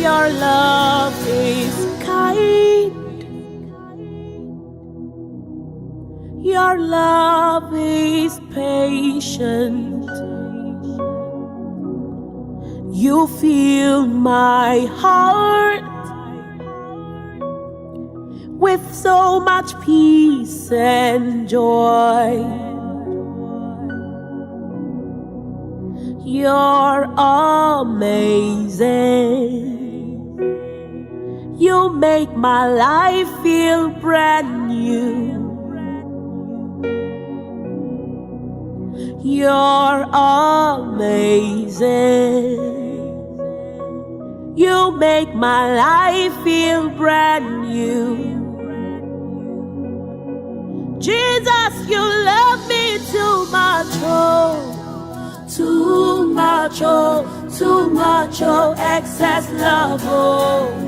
Your love is kind. Your love is patient. You fill my heart with so much peace and joy. You're amazing. You make my life feel brand new. You're amazing. You make my life feel brand new. Jesus, you love me too much, oh. Too much, oh, too much, oh, excess love, oh.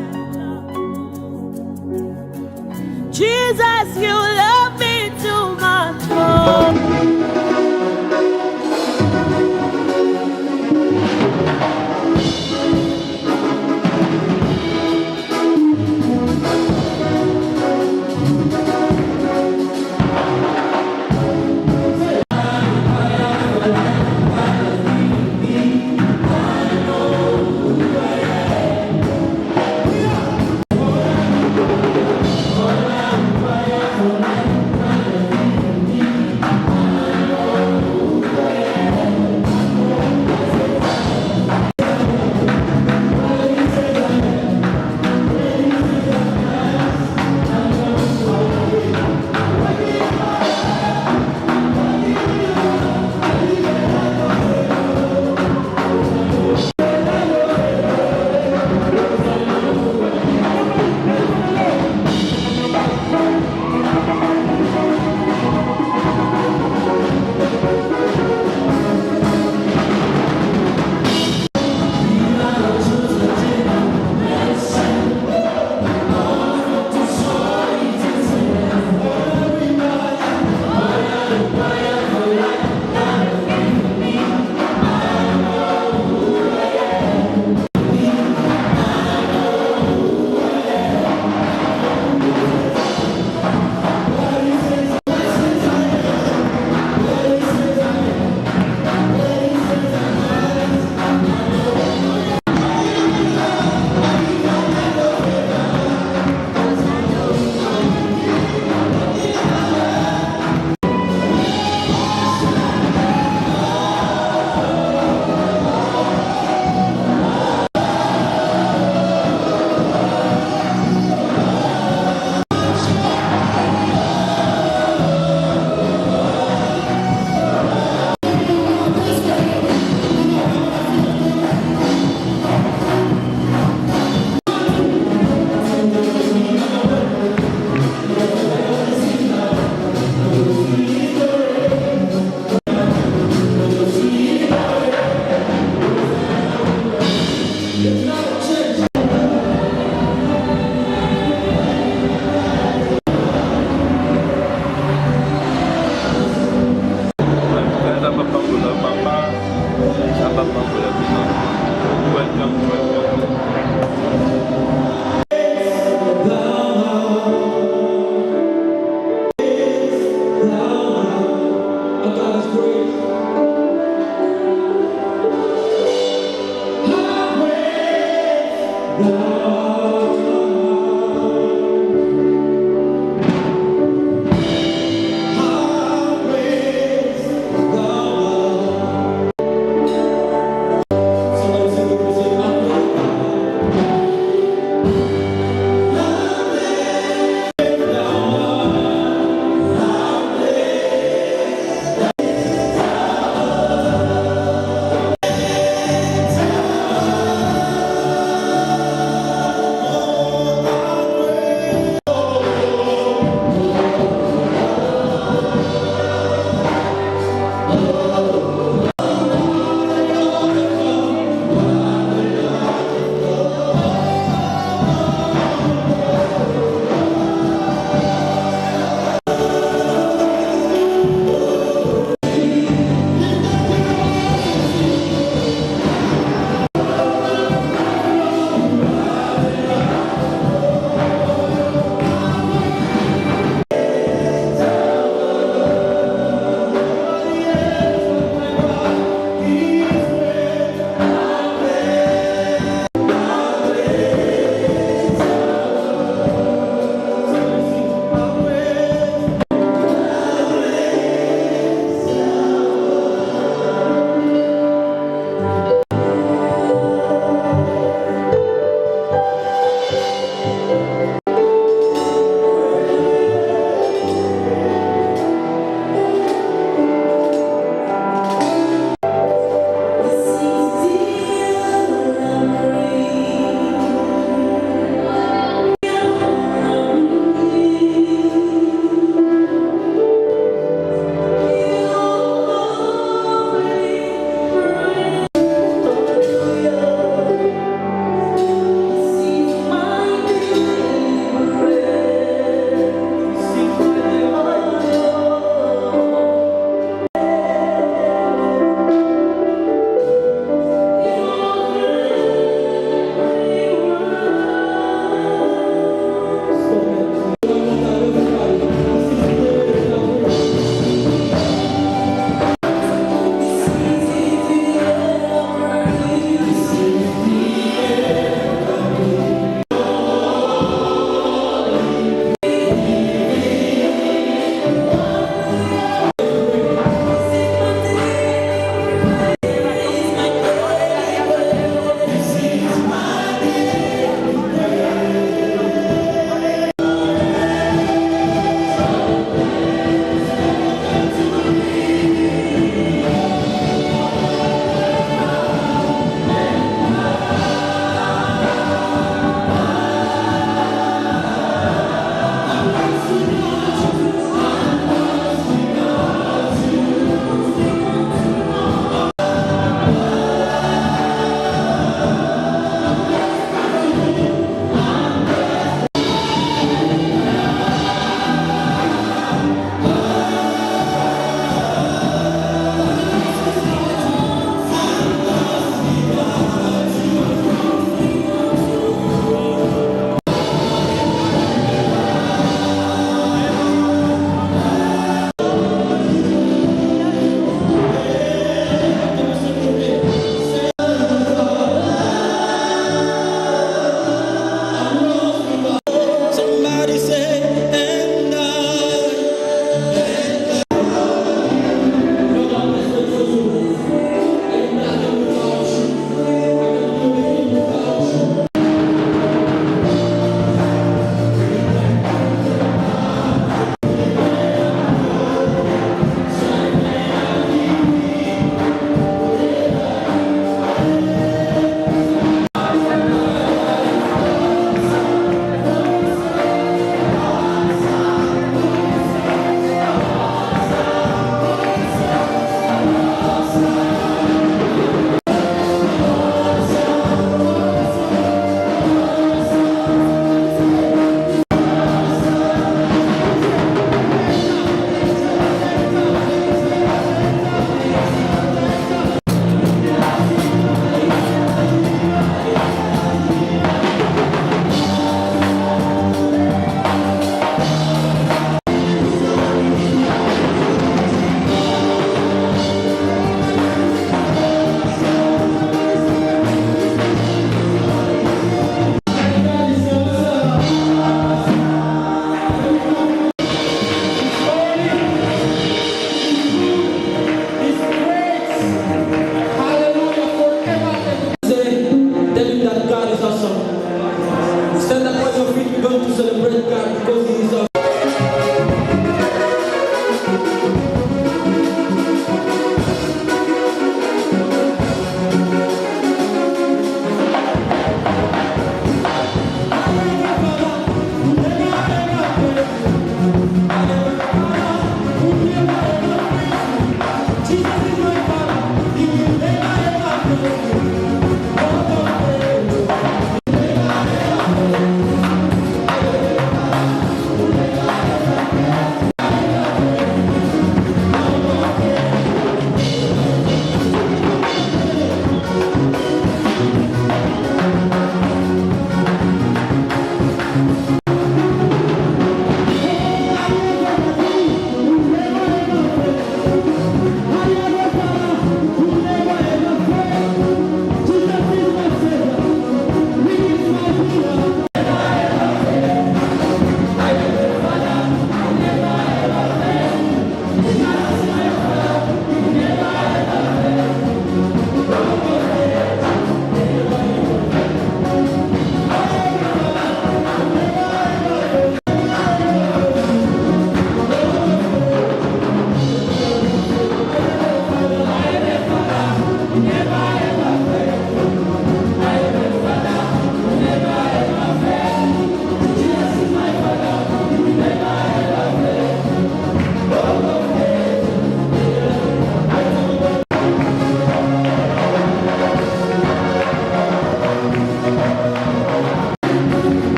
Jesus, you love me too much, oh.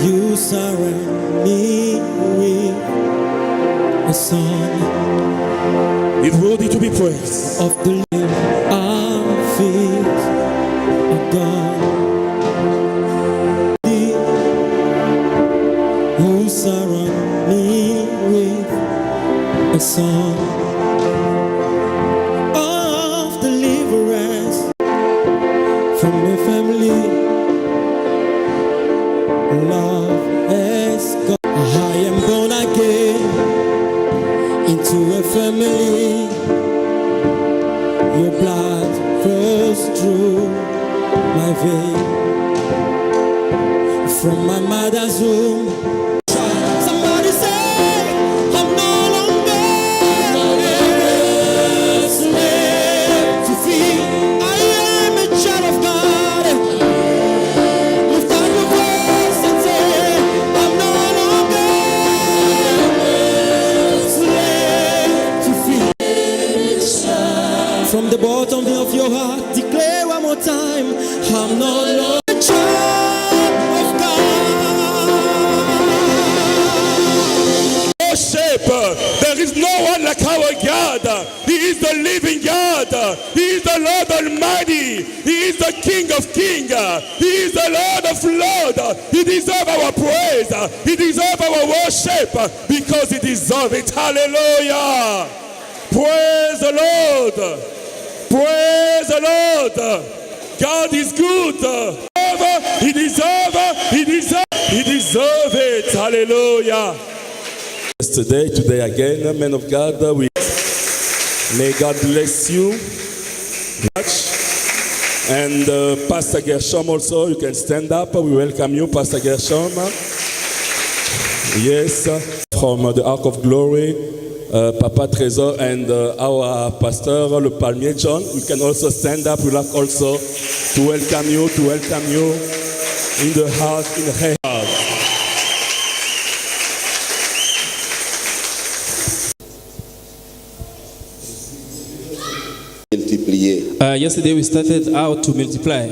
You surround me with a song. He's worthy to be praised. Of the feet of God. You surround me with a song of deliverance from my family. Love has gone. I am born again into a family. Your blood flows through my vein. From my mother's womb. Somebody say, I'm no longer a slave to fear. I am a child of God. Lift up your voice and say, I'm no longer a slave to fear. From the bottom of your heart, declare one more time, I'm no longer a child of God. Worship. There is no one like our God. He is the living God. He is the Lord Almighty. He is the King of Kings. He is the Lord of Lords. He deserves our praise. He deserves our worship because he deserves it. Hallelujah. Praise the Lord. Praise the Lord. God is good. He deserves it. Hallelujah. Today again, men of God, may God bless you. And Pastor Gershom also, you can stand up. We welcome you, Pastor Gershom. Yes, from the Ark of Glory. Papa Trésor and our pastor, Le Palmier John. We can also stand up. We like also to welcome you in the heart, in the heart. Multiplier. Yesterday we started out to multiply.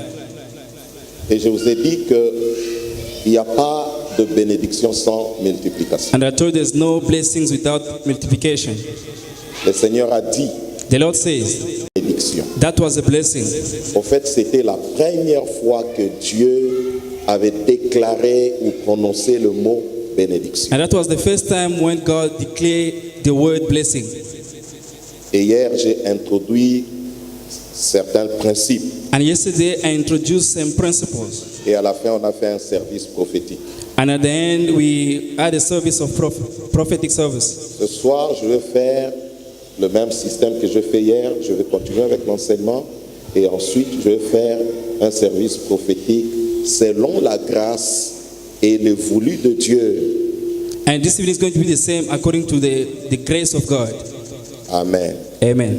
Et je vous ai dit qu'il n'y a pas de bénédiction sans multiplication. And I told there's no blessings without multiplication. Le Seigneur a dit The Lord says bénédiction. that was a blessing. En fait, c'était la première fois que Dieu avait déclaré ou prononcé le mot bénédiction. And that was the first time when God declared the word blessing. Et hier, j'ai introduit certains principes. And yesterday I introduced some principles. Et à la fin, on a fait un service prophétique. And at the end we had a service of prophetic service. Ce soir, je vais faire le même système que je fais hier. Je vais continuer avec l'enseignement. Et ensuite, je vais faire un service prophétique selon la grâce et le voulu de Dieu. And this evening is going to be the same according to the grace of God. Amen. Amen.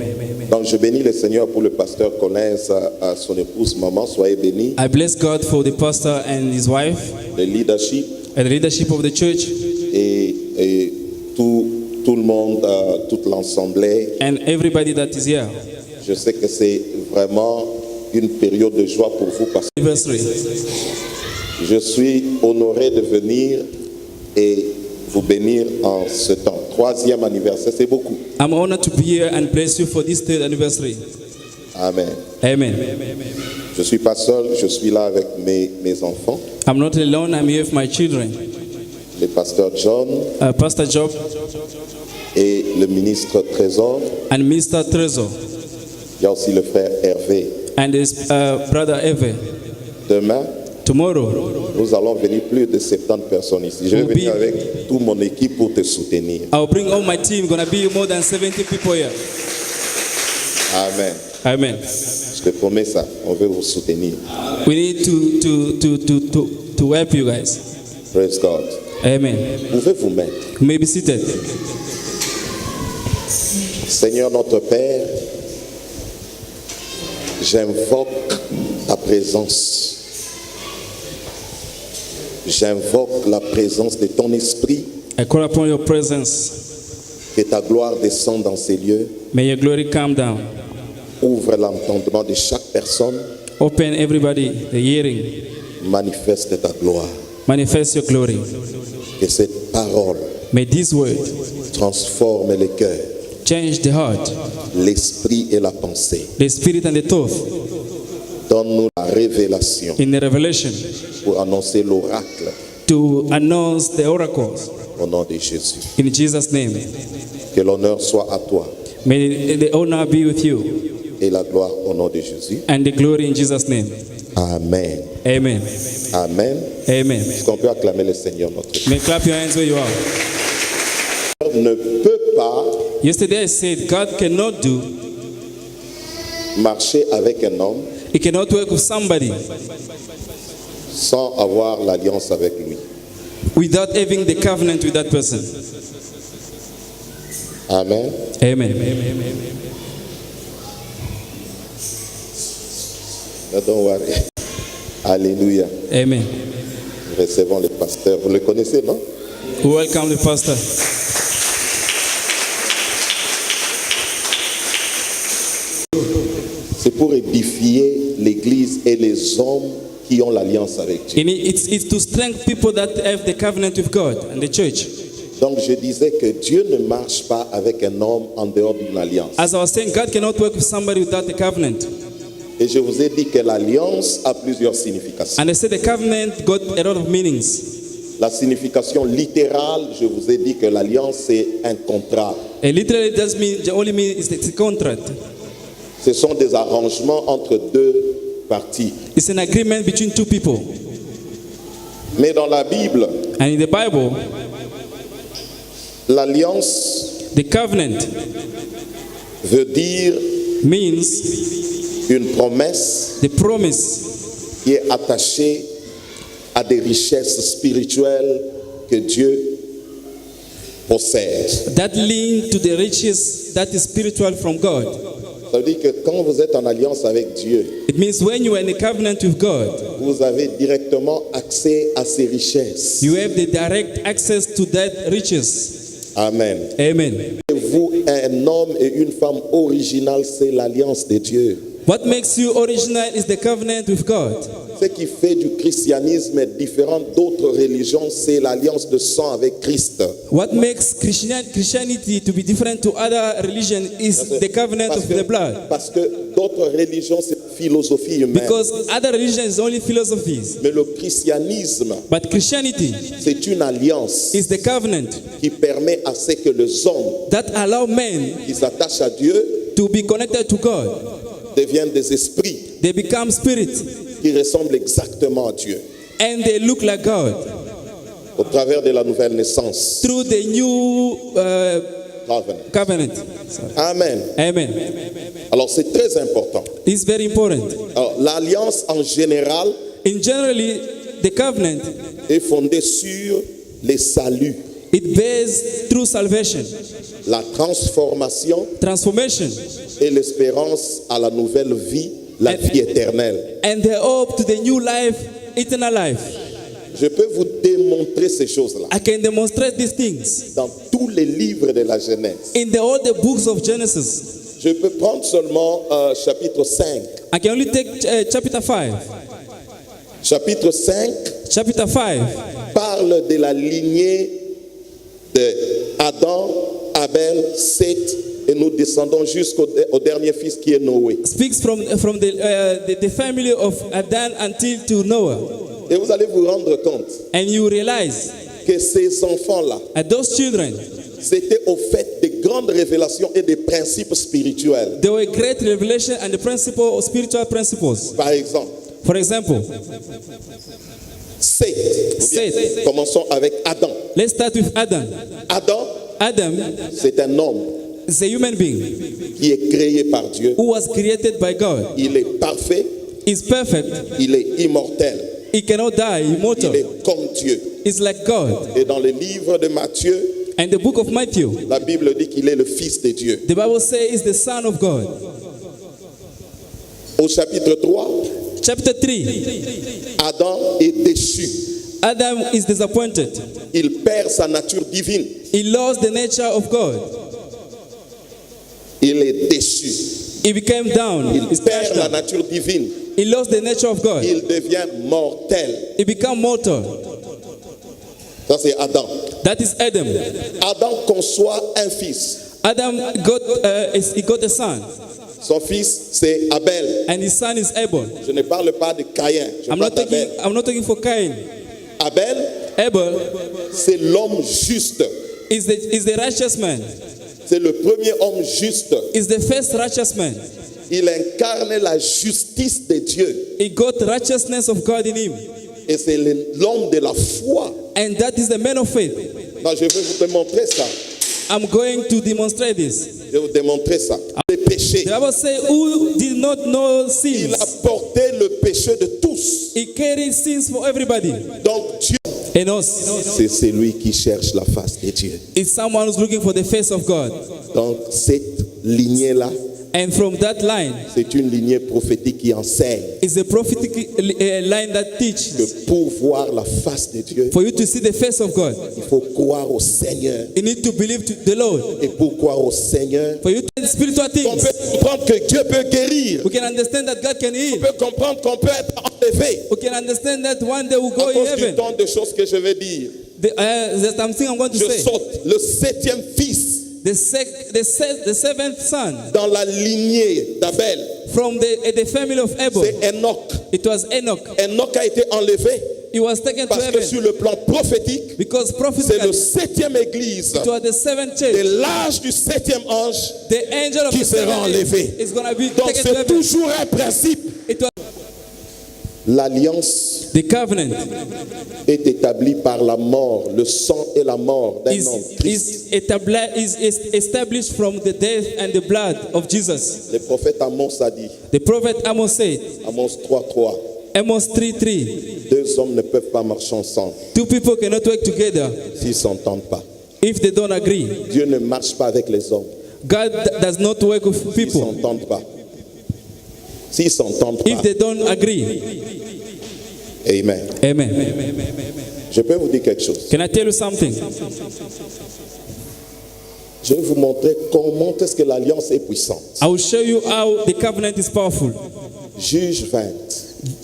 Donc je bénis le Seigneur pour le pasteur Collins, à son épouse, maman, soyez bénis. I bless God for the pastor and his wife, Le leadership and the leadership of the church, et tout le monde, toute l'assemblée. and everybody that is here. Je sais que c'est vraiment une période de joie pour vous parce que Anniversary. je suis honoré de venir et vous bénir en ce temps. 3e anniversaire, c'est beaucoup. I'm honored to be here and bless you for this 3rd anniversary. Amen. Amen. Je ne suis pas seul, je suis là avec mes enfants. I'm not alone, I'm here with my children. Le pasteur John Pastor Job et le ministre Trésor. and Mr. Trezor Il y a aussi le frère Hervé. and his brother Eve. Demain, Tomorrow, nous allons venir plus de 70 personnes ici. Je vais venir avec toute mon équipe pour te soutenir. I'll bring all my team. Gonna be more than 70 people here. Amen. Amen. Je te promets ça. On veut vous soutenir. We need to help you guys. Praise God. Amen. Vous pouvez vous mettre. You may be seated. Seigneur notre Père, j'invoque ta présence. J'invoque la présence de ton esprit. I call upon your presence. Que ta gloire descende dans ces lieux. May your glory come down. Ouvre l'entendement de chaque personne. Open everybody the hearing. Manifeste ta gloire. Manifest your glory. Que cette parole May this word transforme les cœurs, change the heart, l'esprit et la pensée. the spirit and the thought Donne-nous la révélation in the revelation pour annoncer l'oracle to announce the oracles au nom de Jésus. in Jesus' name. Que l'honneur soit à toi May the honor be with you et la gloire au nom de Jésus. and the glory in Jesus' name. Amen. Amen. Amen. Amen. Est-ce qu'on peut acclamer le Seigneur notre Dieu? May clap your hands where you are. Ne peut pas Yesterday I said God cannot do, marcher avec un homme He cannot work with somebody sans avoir l'alliance avec lui. without having the covenant with that person. Amen. Amen. Don't worry. Alléluia. Amen. Nous recevons le pasteur. Vous le connaissez, non? Welcome the pastor. C'est pour édifier l'Église et les hommes qui ont l'alliance avec Dieu. And it's to strengthen people that have the covenant with God and the church. Donc je disais que Dieu ne marche pas avec un homme en dehors d'une alliance. As I was saying, God cannot work with somebody without the covenant. Et je vous ai dit que l'alliance a plusieurs significations. And I said the covenant got a lot of meanings. La signification littérale, je vous ai dit que l'alliance c'est un contrat. And literally it does mean, the only mean is it's a contract. Ce sont des arrangements entre deux parties. It's an agreement between two people. Mais dans la Bible, And in the Bible, l'alliance the covenant veut dire means une promesse the promise qui est attachée à des richesses spirituelles que Dieu possède. that link to the riches that is spiritual from God. Ça veut dire que quand vous êtes en alliance avec Dieu, It means when you are in a covenant with God, vous avez directement accès à ces richesses. you have the direct access to that riches. Amen. Amen. Vous, un homme et une femme original, c'est l'alliance de Dieu. What makes you original is the covenant with God. Ce qui fait du christianisme différent d'autres religions, c'est l'alliance de sang avec Christ. What makes Christianity to be different to other religion is the covenant of the blood. Parce que d'autres religions, c'est philosophie humaine. Because other religion is only philosophies. Mais le christianisme, But Christianity c'est une alliance is the covenant qui permet à ce que les hommes that allow men qui s'attachent à Dieu to be connected to God. deviennent des esprits They become spirits qui ressemblent exactement à Dieu and they look like God au travers de la nouvelle naissance. through the new Covenant. covenant. Amen. Amen. Alors c'est très important. It's very important. Alors, l'alliance en général In generally, the covenant, est fondée sur les saluts, it bears through salvation, la transformation transformation, et l'espérance à la nouvelle vie, la vie éternelle. and the hope to the new life, eternal life. Je peux vous démontrer ces choses-là I can demonstrate these things dans tous les livres de la Genèse. in all the books of Genesis. Je peux prendre seulement chapitre 5. I can only take chapter 5. Chapitre 5 Chapter 5 parle de la lignée de Adam, Abel, Seth, et nous descendons jusqu'au dernier fils qui est Noé. speaks from the family of Adam until to Noah. Et vous allez vous rendre compte And you realize que ces enfants-là, that those children, c'était au fait de grandes révélations et des principes spirituels. there were great revelation and the principle, spiritual principles. Par exemple, For example, Seth. Commençons avec Adam. let's start with Adam. Adam, Adam c'est un homme is a human being qui est créé par Dieu. who was created by God. Il est parfait, He's perfect. il est immortel, He cannot die, il immortal. est comme Dieu. He's like God. Et dans le livre de Matthieu, And the book of Matthew, la Bible dit qu'il est le Fils de Dieu. the Bible says he's the Son of God. Au chapitre 3, Chapter 3, Adam est déchu. Adam is disappointed. Il perd sa nature divine. He lost the nature of God. Il est déchu. He became down. Il He's perd crashed la down. nature divine. He lost the nature of God. Il devient mortel. He became mortal. Ça, c'est Adam. That is Adam. Adam conçoit un fils. Adam he got a son, Son fils, c'est Abel. and his son is Abel. Je ne parle pas de Caïn. Je I'm parle not d'Abel. talking for Cain. Abel, Abel c'est l'homme juste. is the righteous man. C'est le premier homme juste. Is the first righteous man. Il incarne la justice de Dieu. He got righteousness of God in him, Et c'est l'homme de la foi. and that is the man of faith. Non, je vais vous démontrer ça. I'm going to demonstrate this. Je vais vous démontrer ça. Le péché. The Bible says, "Who did not know Il sins? a porté le péché de tous. He carried sins for everybody." Donc Dieu, And us, c'est celui qui cherche la face de Dieu. it's someone who's looking for the face of God. Donc cette lignée-là, And from that line, c'est une lignée prophétique qui enseigne is a prophetic line that que teaches pour voir la face de Dieu, for you to see the face of God. il faut croire au Seigneur. You need to believe to the Lord. Et pour croire au Seigneur, For you to see spiritual on things, peut comprendre que Dieu peut guérir. we can understand that God can On heal. peut comprendre qu'on peut être enlevé. We can understand that one day we'll go À in cause du heaven. temps de choses que je vais dire. There's something I'm going to Je say. saute le 7e fils The seventh son dans la lignée d'Abel. from the family of Abel. C'est Enoch. It was Enoch. Enoch a été enlevé He was taken to parce que heaven sur le plan prophétique, because c'est prophetically le 7e église it was the seventh de church. l'âge du 7e ange. The angel of qui the sera seventh enlevé. is going to be Donc taken to c'est heaven. toujours un principe. It was L'alliance the covenant est établie par la mort, le sang et la mort d'un homme Christ. is established from the death and the blood of Jesus. Le prophète Amos a dit, The prophet Amos said, Amos 3:3, Amos 3:3, deux hommes ne peuvent pas marcher ensemble two people cannot work together s'ils ne s'entendent pas. if they don't agree. Dieu ne marche pas avec les hommes God does not work with s'ils ne people s'entendent pas. S'ils ne s'entendent if pas. they don't agree. Amen. Amen. Je peux vous dire quelque chose. Can I tell you something? Je vais vous montrer comment est-ce que l'alliance est puissante. I will show you how the covenant is powerful. Juge 20,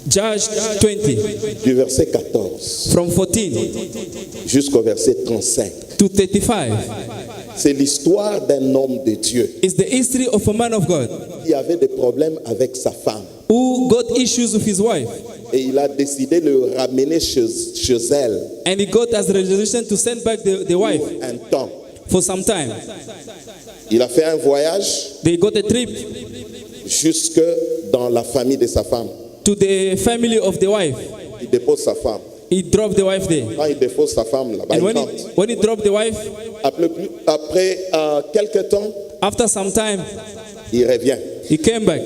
Judge 20, du verset 14 from 14 jusqu'au verset 35. to 35, C'est l'histoire d'un homme de Dieu is the history of a man of God qui avait des problèmes avec sa femme. who got issues with his wife, Et il a décidé de le ramener chez elle and he got as a resolution to send back the wife un temps. for some time. Il a fait un voyage They got a trip jusque dans la famille de sa femme. to the family of the wife. Il dépose sa femme. He dropped the wife there. Quand il dépose sa femme là-bas, And il when rentre. when he dropped the wife, Après quelques temps, after some time, il revient. he came back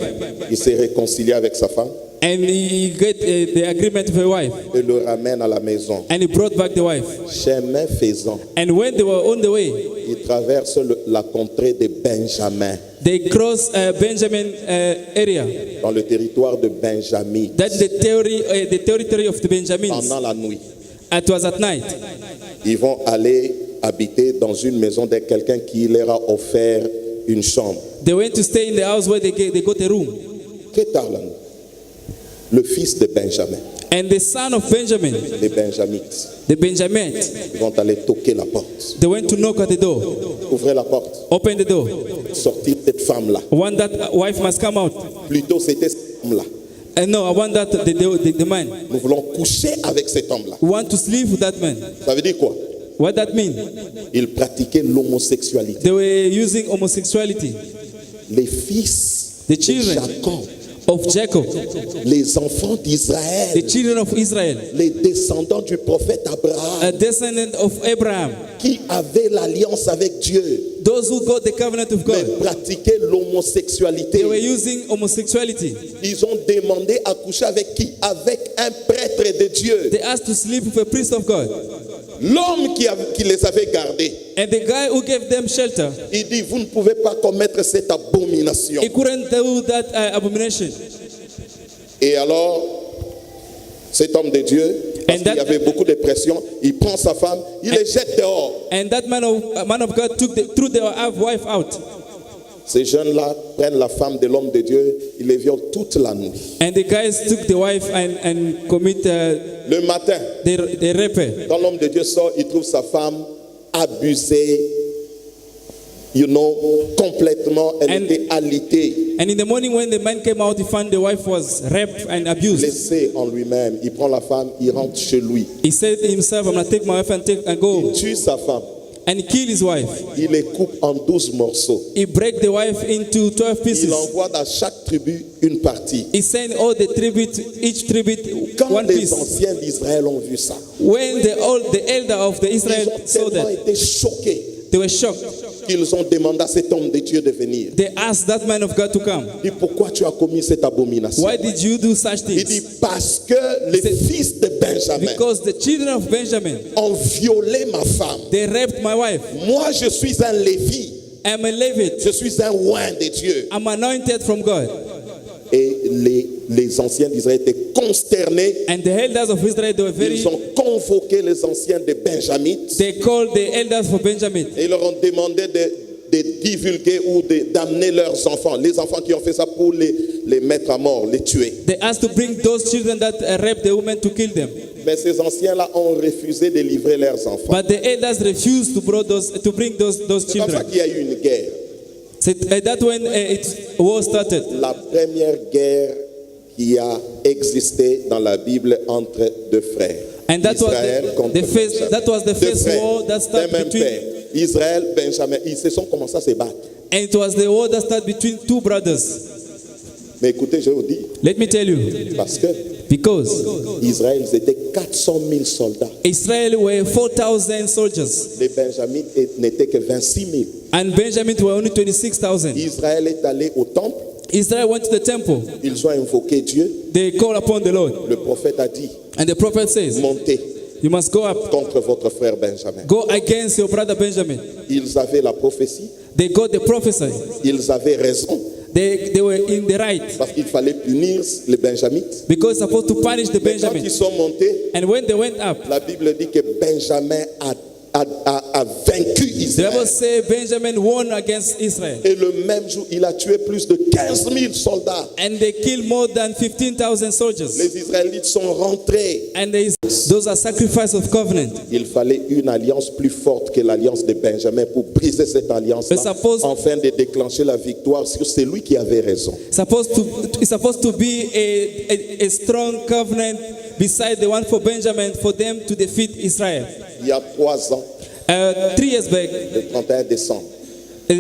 Il s'est réconcilié avec sa femme and he get the agreement with the wife, et le ramène à la maison. and he brought back the wife. Chemin faisant, And when they were on the way, il traverse la contrée de Benjamin, they crossed Benjamin area. dans le territoire de Benjamin, That's the territory of the Benjamins. pendant la nuit. It was at night. Ils vont aller habiter dans une maison de quelqu'un qui leur a offert une chambre. They went to stay in the house where they got a room. Qu'est-ce le fils de Benjamin, And the son of Benjamin, les Benjamites, the Benjamites, ils vont aller toquer la porte. they went to knock at the door. Ouvrez la porte. Open the door. Sortir cette femme-là. Want that wife must come out. Plutôt, c'était cette femme-là. And no, I want that the man. Nous voulons coucher avec cet homme-là. We want to sleep with that man. Ça veut dire quoi? What that mean? Ils pratiquaient l'homosexualité. They were using homosexuality. Les fils The de children Jacob, of Jacob, les enfants the d'Israël, children of Israel, les descendants du prophète Abraham, a descendant of Abraham, qui avaient l'alliance avec Dieu, those who got the covenant of mais God, pratiquaient l'homosexualité. they were using homosexuality. Ils ont demandé à coucher avec qui? Avec un prêtre de Dieu. They asked to sleep with a priest of God. L'homme qui les avait gardés, And the guy who gave them shelter, il dit, vous ne pouvez pas commettre cette abomination. he couldn't do that abomination. Et alors, cet homme de Dieu, parce qu'il y avait beaucoup de pression, il prend sa femme, il les jette dehors. And that man of God threw their wife out. Ces jeunes-là prennent la femme de l'homme de Dieu, ils les violent toute la nuit. And the guys took the wife and commit Le matin, the rape. quand l'homme de Dieu sort, il trouve sa femme abusée, complètement, elle était alitée, And in the morning when the man came out, he found the wife was raped and abused. laissée en lui-même. Il prend la femme, il rentre chez lui. He said to himself, I'm going to take my wife and go. Il tue sa femme, And he killed his wife. il les coupe en 12 morceaux. He break the wife into 12 Il pieces. envoie dans chaque tribu une partie. He sent all the tribute, each tribute, Quand one les piece. anciens d'Israël ont vu ça, When the elder of the ils Israel ont saw tellement that, été choqués they were shocked. qu'ils ont demandé à cet homme de Dieu de venir. They asked that man of God to come. Il dit, pourquoi tu as commis cette abomination? Why did you do such Il dit, things? parce que les fils de Benjamin Because the children of Benjamin, ont violé ma femme. they raped my wife. Moi, je suis un Lévi. I'm a Levite. Je suis un oint de Dieu. I'm anointed from God. Et les anciens d'Israël étaient consternés. And the elders of Israel, they were very, Ils ont convoqué les anciens de Benjamin. they called the elders for Benjamin. Et ils leur ont demandé de divulguer ou d'amener leurs enfants. Les enfants qui ont fait ça pour les mettre à mort, les tuer. They asked to bring those children that raped the women to kill them. Mais ces anciens-là ont refusé de livrer leurs enfants. But the elders refused to bring those C'est comme ça children. qu'il y a eu une guerre. So that when war started, La première guerre qui a existé dans la Bible entre deux frères. and that was Israël contre Benjamin. that was the Deux first frères war that d'un started même between, père. Israël, Benjamin, ils se sont commencés à se battre. and it was the war that started between two brothers. Mais écoutez, je vous dis, Let me tell you, parce que because Israël, ils étaient 400 000 soldats. Israel were 4,000 soldiers, Les Benjamites n'étaient que 26 000. and Benjamin were only 26,000. Israël est allé au temple, Israel went to the temple. ils ont invoqué Dieu. They called upon the Lord, Le prophète a dit, and the prophet says, montez "You must go up, contre votre frère Benjamin. go against your brother Benjamin." Ils avaient la prophétie, They got the prophecy. ils avaient raison, They were in the right parce qu'il fallait punir les Benjamites. because supposed to punish the Mais quand Benjamin. ils sont montés, And when they went up, la Bible dit que Benjamin a vaincu the Israël. Bible says Benjamin won against Israel, Et le même jour, il a tué plus de 15 000 soldats. and they killed more than 15,000 soldiers. Les Israélites sont rentrés. And those are sacrifice of covenant. Il fallait une alliance plus forte que l'alliance de Benjamin pour briser cette alliance-là, Mais suppose- afin de déclencher la victoire sur celui qui avait raison. It's supposed to be a strong covenant beside the one for Benjamin for them to defeat Israel. Il y a 3 ans, 3 years back, le 31 décembre, the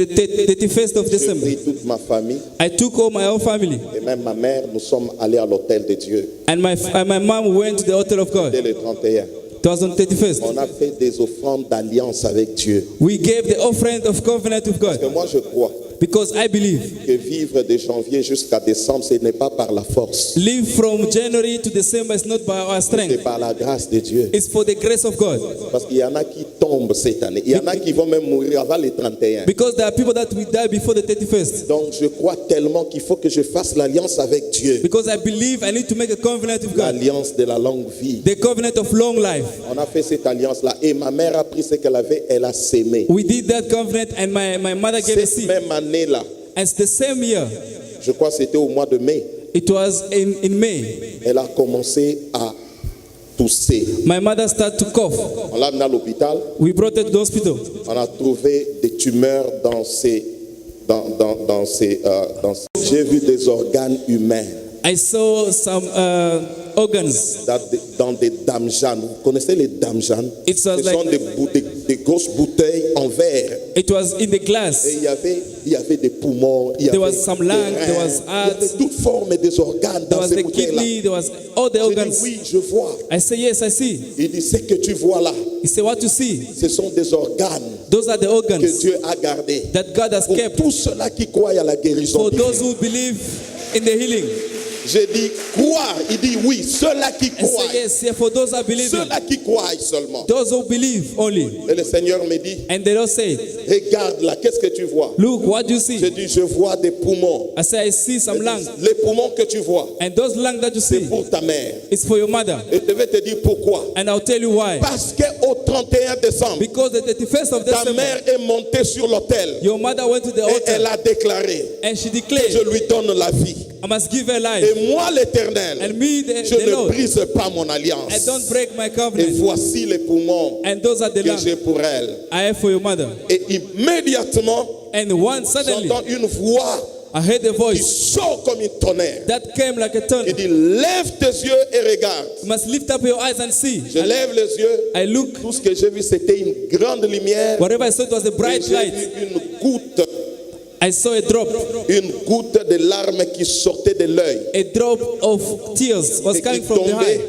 31st of j'ai December, pris toute ma famille I took all my own family, et même ma mère, nous sommes allés à l'hôtel de Dieu and my mom went to the altar of God. dès le 31. It was on 31st. On a fait des offrandes d'alliance avec Dieu. We gave the offering of covenant with Parce God que moi, je crois because I believe que vivre de janvier jusqu'à décembre, ce n'est pas par la force, live from January to December is not by our c'est strength. par la grâce de Dieu. It's for the grace of God. Parce qu'il y en a qui tombent cette année. Il y en a qui vont même mourir avant les 31. Because there are people that will die before the 31st. Donc je crois tellement qu'il faut que je fasse l'alliance avec Dieu. Because I believe I need to make a covenant with God. L'alliance de la longue vie. The covenant of long life. On a fait cette alliance-là et ma mère a pris ce qu'elle avait, elle a sémé. We did that covenant and my mother gave a Cette seed. même année-là, And the same year, je crois que c'était au mois de mai, it was in May, elle a commencé à tousser. my mother started to cough. On l'a amenée à l'hôpital, We brought her to the hospital. on a trouvé des tumeurs dans ses... J'ai vu des organes humains I saw some organs. dans des damjans. Vous connaissez les damjans? It Ce was sont like, des grosses bouteilles en verre. it was in the glass. Et il y avait des poumons, il y There avait was some des lung, reins, there was il y heart, avait toutes formes des organes there dans was ces the bouteilles-là. kidney, there was all the Je dis organs. oui, je vois. I say, yes, I see. Il dit, ce que tu vois là, He said, what you see? ce sont des organes Those are the que organs Dieu a gardés. that God has Pour kept tous ceux-là qui croient à la guérison for divine. those who believe in the healing. J'ai dit croire. Il dit oui, ceux-là qui And croient. say yes, yeah, for those that believe. Ceux-là qui croient seulement. Those who believe only. Et le Seigneur me dit, And the Lord said, regarde là, qu'est-ce que tu vois? look, what do you Je see? dis, je vois des poumons. I say, I see some lungs. Les poumons que tu vois, And those lungs that you c'est see, pour ta mère. it's for your mother. Et je vais te dire pourquoi. And I'll tell you why. Parce qu'au 31 décembre, Because the 31st of ta December, mère est montée sur l'autel your mother went to the et elle altar a déclaré, and she je declared, lui donne la vie. I must give her life. Et moi, l'Éternel, And me, je the ne Lord, brise pas mon I alliance. don't break my Et covenant. voici les poumons And those are the que lungs j'ai pour elle. I have for your mother. Et immédiatement, And one suddenly, j'entends une voix I heard a qui voice sort comme une tonnerre. that came like a Il thunder. dit, lève tes yeux et regarde. You must lift up your eyes and see. Je lève les yeux. I look. Tout ce que j'ai vu, c'était une grande lumière. Whatever I saw, it was a Et bright j'ai light. vu une goutte I saw a drop. de larmes qui sortait de l'œil. A drop of tears was Et qui coming from the tombait. eye.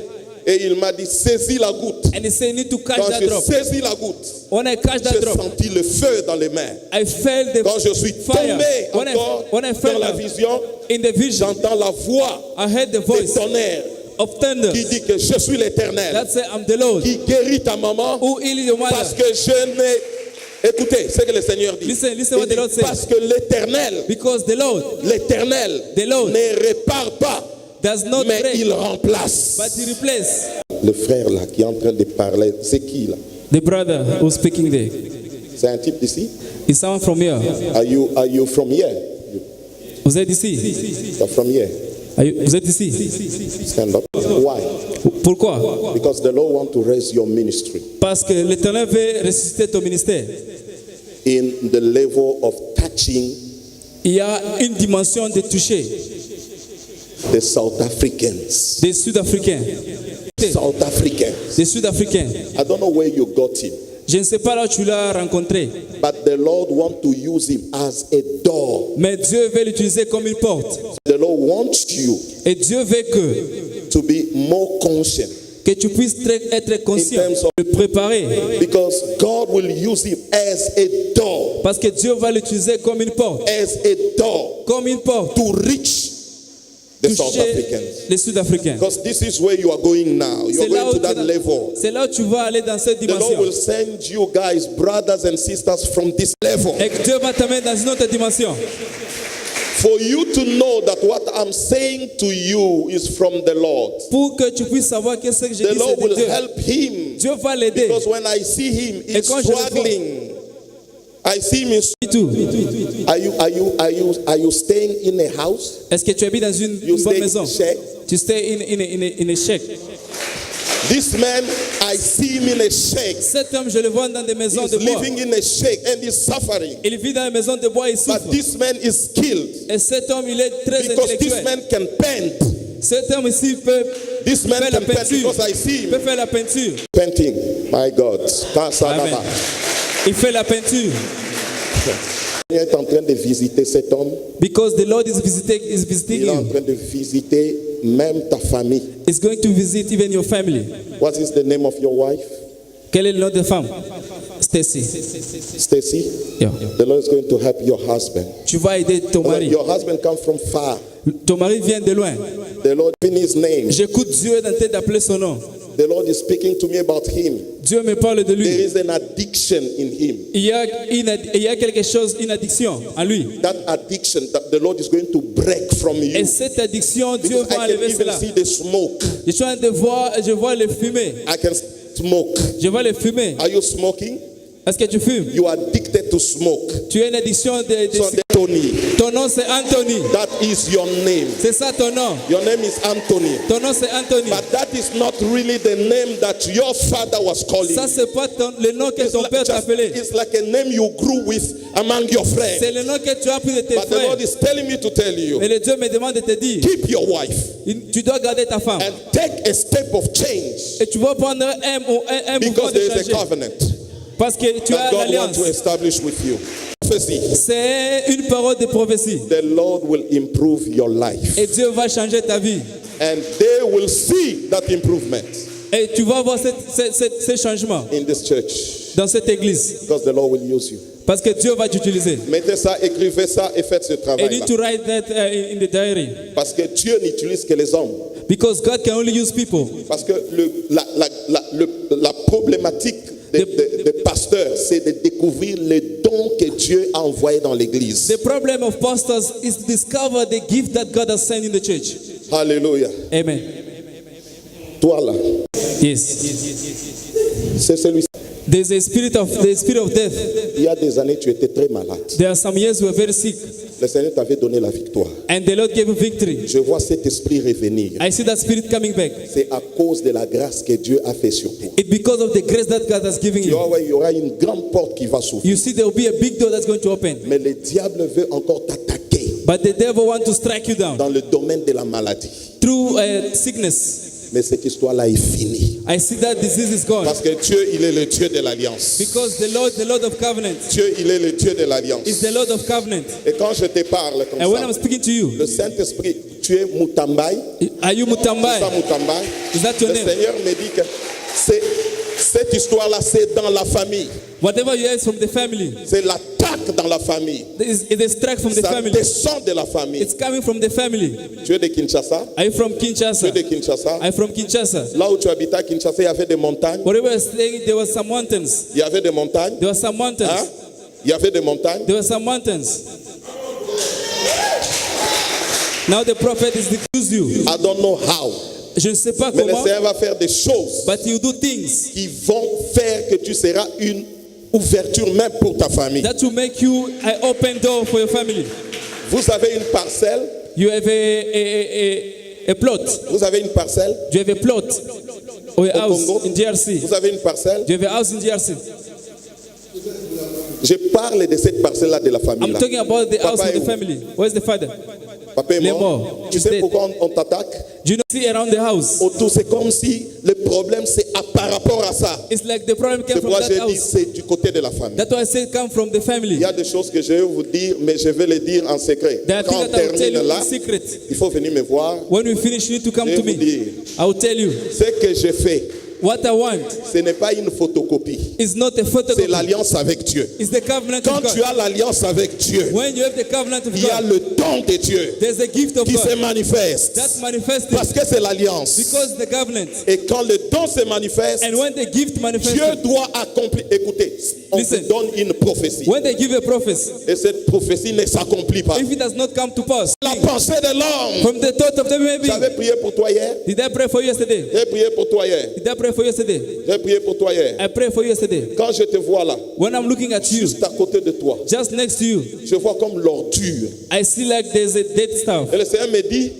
Et il m'a dit, saisis la goutte. And he said, you need to catch Quand that j'ai drop. saisi la goutte, When I catch that j'ai drop, senti le feu dans les mains. I felt the Quand je suis fire. tombé When I encore felt dans la that, vision, in the vision, j'entends la voix I heard the des voice tonnerres of thunder qui dit que je suis l'Éternel, that said, I'm the Lord qui guérit ta maman who healed your parce mother. que je n'ai... Écoutez ce que le Seigneur dit. Listen Il what the dit, Lord says. parce que l'Éternel, Because the Lord The Lord ne répare pas, does not mais break, il remplace. but he replaces. Le frère là qui est en train de parler, c'est qui là? The brother who's speaking there C'est un type d'ici? is someone from here. Are you from here? Vous êtes ici? You're from here. Vous êtes ici? Stand up. Why? Pourquoi? Because the Lord wants to raise your ministry Parce que l'Éternel veut ressusciter ton ministère. in the level of touching Il y a une dimension de toucher the South Africans. des Sud-Africains. South Africans. Des Sud-Africains. I don't know where you got him, Je ne sais pas là où tu l'as rencontré, but the Lord wants to use him as a door. mais Dieu veut l'utiliser comme une porte. The Lord wants you Et Dieu veut que to be more conscious tu puisses être conscient, In terms of- de préparer. because God will use him as a door, Parce que Dieu va l'utiliser comme une porte. as a door Comme une porte. to reach the South Toucher Africans. les Sud-Africains. Because this is where you are going now. You are C'est là going to où that tu vas- level. C'est là où tu vas aller dans cette The Lord dimension. will send you guys, brothers and sisters, from this level. Et que Dieu va t'amener dans une autre dimension. For you to know that what I'm saying to you is from the Lord. Pour que tu puisses savoir que ce que je The dis Lord c'est de will Dieu. help him. Dieu va l'aider. Because when I see him, Et he's quand je le vois- struggling. I see him. Du tout. Are you staying in a house? Est-ce que tu habites dans une You bonne stay maison? in shack? Tu stay in a shack. This man, I see him in a shack. Cet homme, je le vois dans des maisons He's de bois. living in a shack and he's suffering. Il vit dans les maisons de bois et il souffre. But this man is skilled Et cet homme, il est très because this intellectuel. man can paint. Cet homme ici peut This man faire la can paint peinture. because I see Il him peut faire la peinture. painting. My God. Amen. Il fait la peinture. Il est en train de visiter cet homme. Because the Lord is visiting Il est en you. train de visiter même ta famille. He's going to visit even your family. What is the name of your wife? Quel est le nom de femme? Stacy. Stacy. Yeah. The Lord is going to help your husband. Tu vas aider ton mari. Your husband comes from far. Ton mari vient de loin. The Lord in his name. J'écoute Dieu dans tête d'appeler son nom. The Lord is speaking to me about him. Dieu me parle de There lui. is an addiction in him. Il y a quelque chose, une addiction en lui. That addiction that the Lord is going to break from you. Et cette addiction, Dieu Because va I can enlever even cela. see the smoke. Je suis en train de voir, je vois le fumer. I can smoke. Je vois le fumer. Are you smoking? Est-ce que tu fumes? You are addicted to smoke. Tu as une addiction de So Anthony, Ton nom c'est Anthony. that is your name. C'est ça ton nom. Your name is Anthony. Ton nom c'est Anthony. But that is not really the name that your father was calling. Ça c'est pas le nom que ton père t'a appelé. It's like a name you grew with among your friends. C'est le nom que tu as pris de tes But the frères. Lord is telling me to tell you, Mais le Dieu me demande de te dire, keep your wife tu dois garder ta femme. and take a step of change Et tu vas prendre un mouvement because de there is a changer. covenant Parce que tu that as God wants l'alliance. to establish with you. Prophecy. C'est une parole de prophétie. The Lord will improve your life Et Dieu va changer ta vie. and they will see that improvement Et tu vas voir ce changement in this church dans cette église. because the Lord will use you. Parce que Dieu va t'utiliser. Mettez ça, écrivez ça et faites ce You travail-là. need to write that in the diary. Parce que Dieu n'utilise que les hommes. Because God can only use people. Parce que la problématique des pasteurs, c'est de découvrir les dons que Dieu a envoyés dans l'église. The problem of pastors is to discover the gift that God has sent in the church. Alléluia. Amen. Toi là, Yes. c'est celui-ci. There's the spirit of death. Il y a des années, tu étais très malade. There are some years you were very sick, Le Seigneur t'avait donné la victoire. and the Lord gave you victory. Je vois cet esprit revenir. I see that spirit coming back. C'est à cause de la grâce que Dieu a fait sur toi. It's because of the grace that God has given Tu you. vois, ouais, il y aura une grande porte qui va s'ouvrir. You see, there will be a big door that's going to open, Mais le diable veut encore t'attaquer but the devil wants to strike you down dans le domaine de la maladie. through sickness. Mais cette histoire-là est finie. I see that disease is gone Parce que Dieu, il est le Dieu de l'alliance. because the Lord of covenant, Dieu, il est le Dieu de l'alliance. is the Lord of covenant. Et quand je te parle comme And when I'm ça, speaking to you, le Saint-Esprit, tu es Mutambai. are you C'est ça, Mutambai? Mutambai. Is that your Le name? Seigneur me dit que cette histoire-là, c'est dans la famille. Whatever you have is from the family. C'est l'attaque dans la famille. It is strike from the Ça family. descend de la famille. It's coming from the family. Tu es de Kinshasa? Are you from Tu Kinshasa? es de Kinshasa? I'm from Kinshasa. Là où tu habitais à Kinshasa, il y avait des montagnes. Wherever I was staying, there were some mountains. Il y avait des montagnes. There were some mountains. Hein? Il y avait des montagnes. There were some mountains. Now the prophet is accused you. I don't know how. Je ne sais pas Mais le comment, Seigneur va faire des choses but you do things qui vont faire que tu seras une ouverture même pour ta famille. that will make you an open door for your family. Vous avez une parcelle. You have a plot. Vous avez une parcelle. You have a plot or a Au house Congo. in DRC. Vous avez une parcelle. You have a house in DRC. Je parle de cette parcelle-là de la famille. I'm Là. talking about the house Papa of est the où? family. Where's the father? Papa est Les mort. morts. Tu He's sais dead. pourquoi on t'attaque? Do you know see around the house? Autour, c'est comme si le problème c'est par rapport à ça. It's like the problem came C'est from pourquoi that j'ai dit house. c'est du côté de la famille. That's why I said come from the Il family. y a des choses que je vais vous dire, mais je vais les dire en secret. There are Quand on things that I will tell termine you là, in secret. il faut venir me voir. When we finish, you need to come Je to vais vous me. dire, I will tell you ce que je fais, what I want. ce n'est pas une photocopie. It's not a C'est photocopy. l'alliance avec Dieu. It's the covenant Quand of tu God. as l'alliance avec Dieu, When you have the covenant of il y a God, le don de Dieu there's a gift of qui se God manifeste. that manifests Parce que c'est l'alliance. because the covenant. Et quand le don se manifeste, And when the gift manifests, Dieu doit accomplir. Écoutez, on Listen. te donne une prophétie. when they give a prophecy, Et cette prophétie ne s'accomplit pas. if it does not come to pass, La pensée de l'homme. from the thought of the baby, J'avais prié pour toi hier. did I pray for you yesterday? J'ai prié pour toi hier. Did I pray for you yesterday? J'ai prié pour toi hier. I prayed for you yesterday. Quand je te vois là, When I'm looking at you, juste à côté de toi, just next to you, je vois comme l'ordure. I see like there's a dead stuff. Et le Seigneur me dit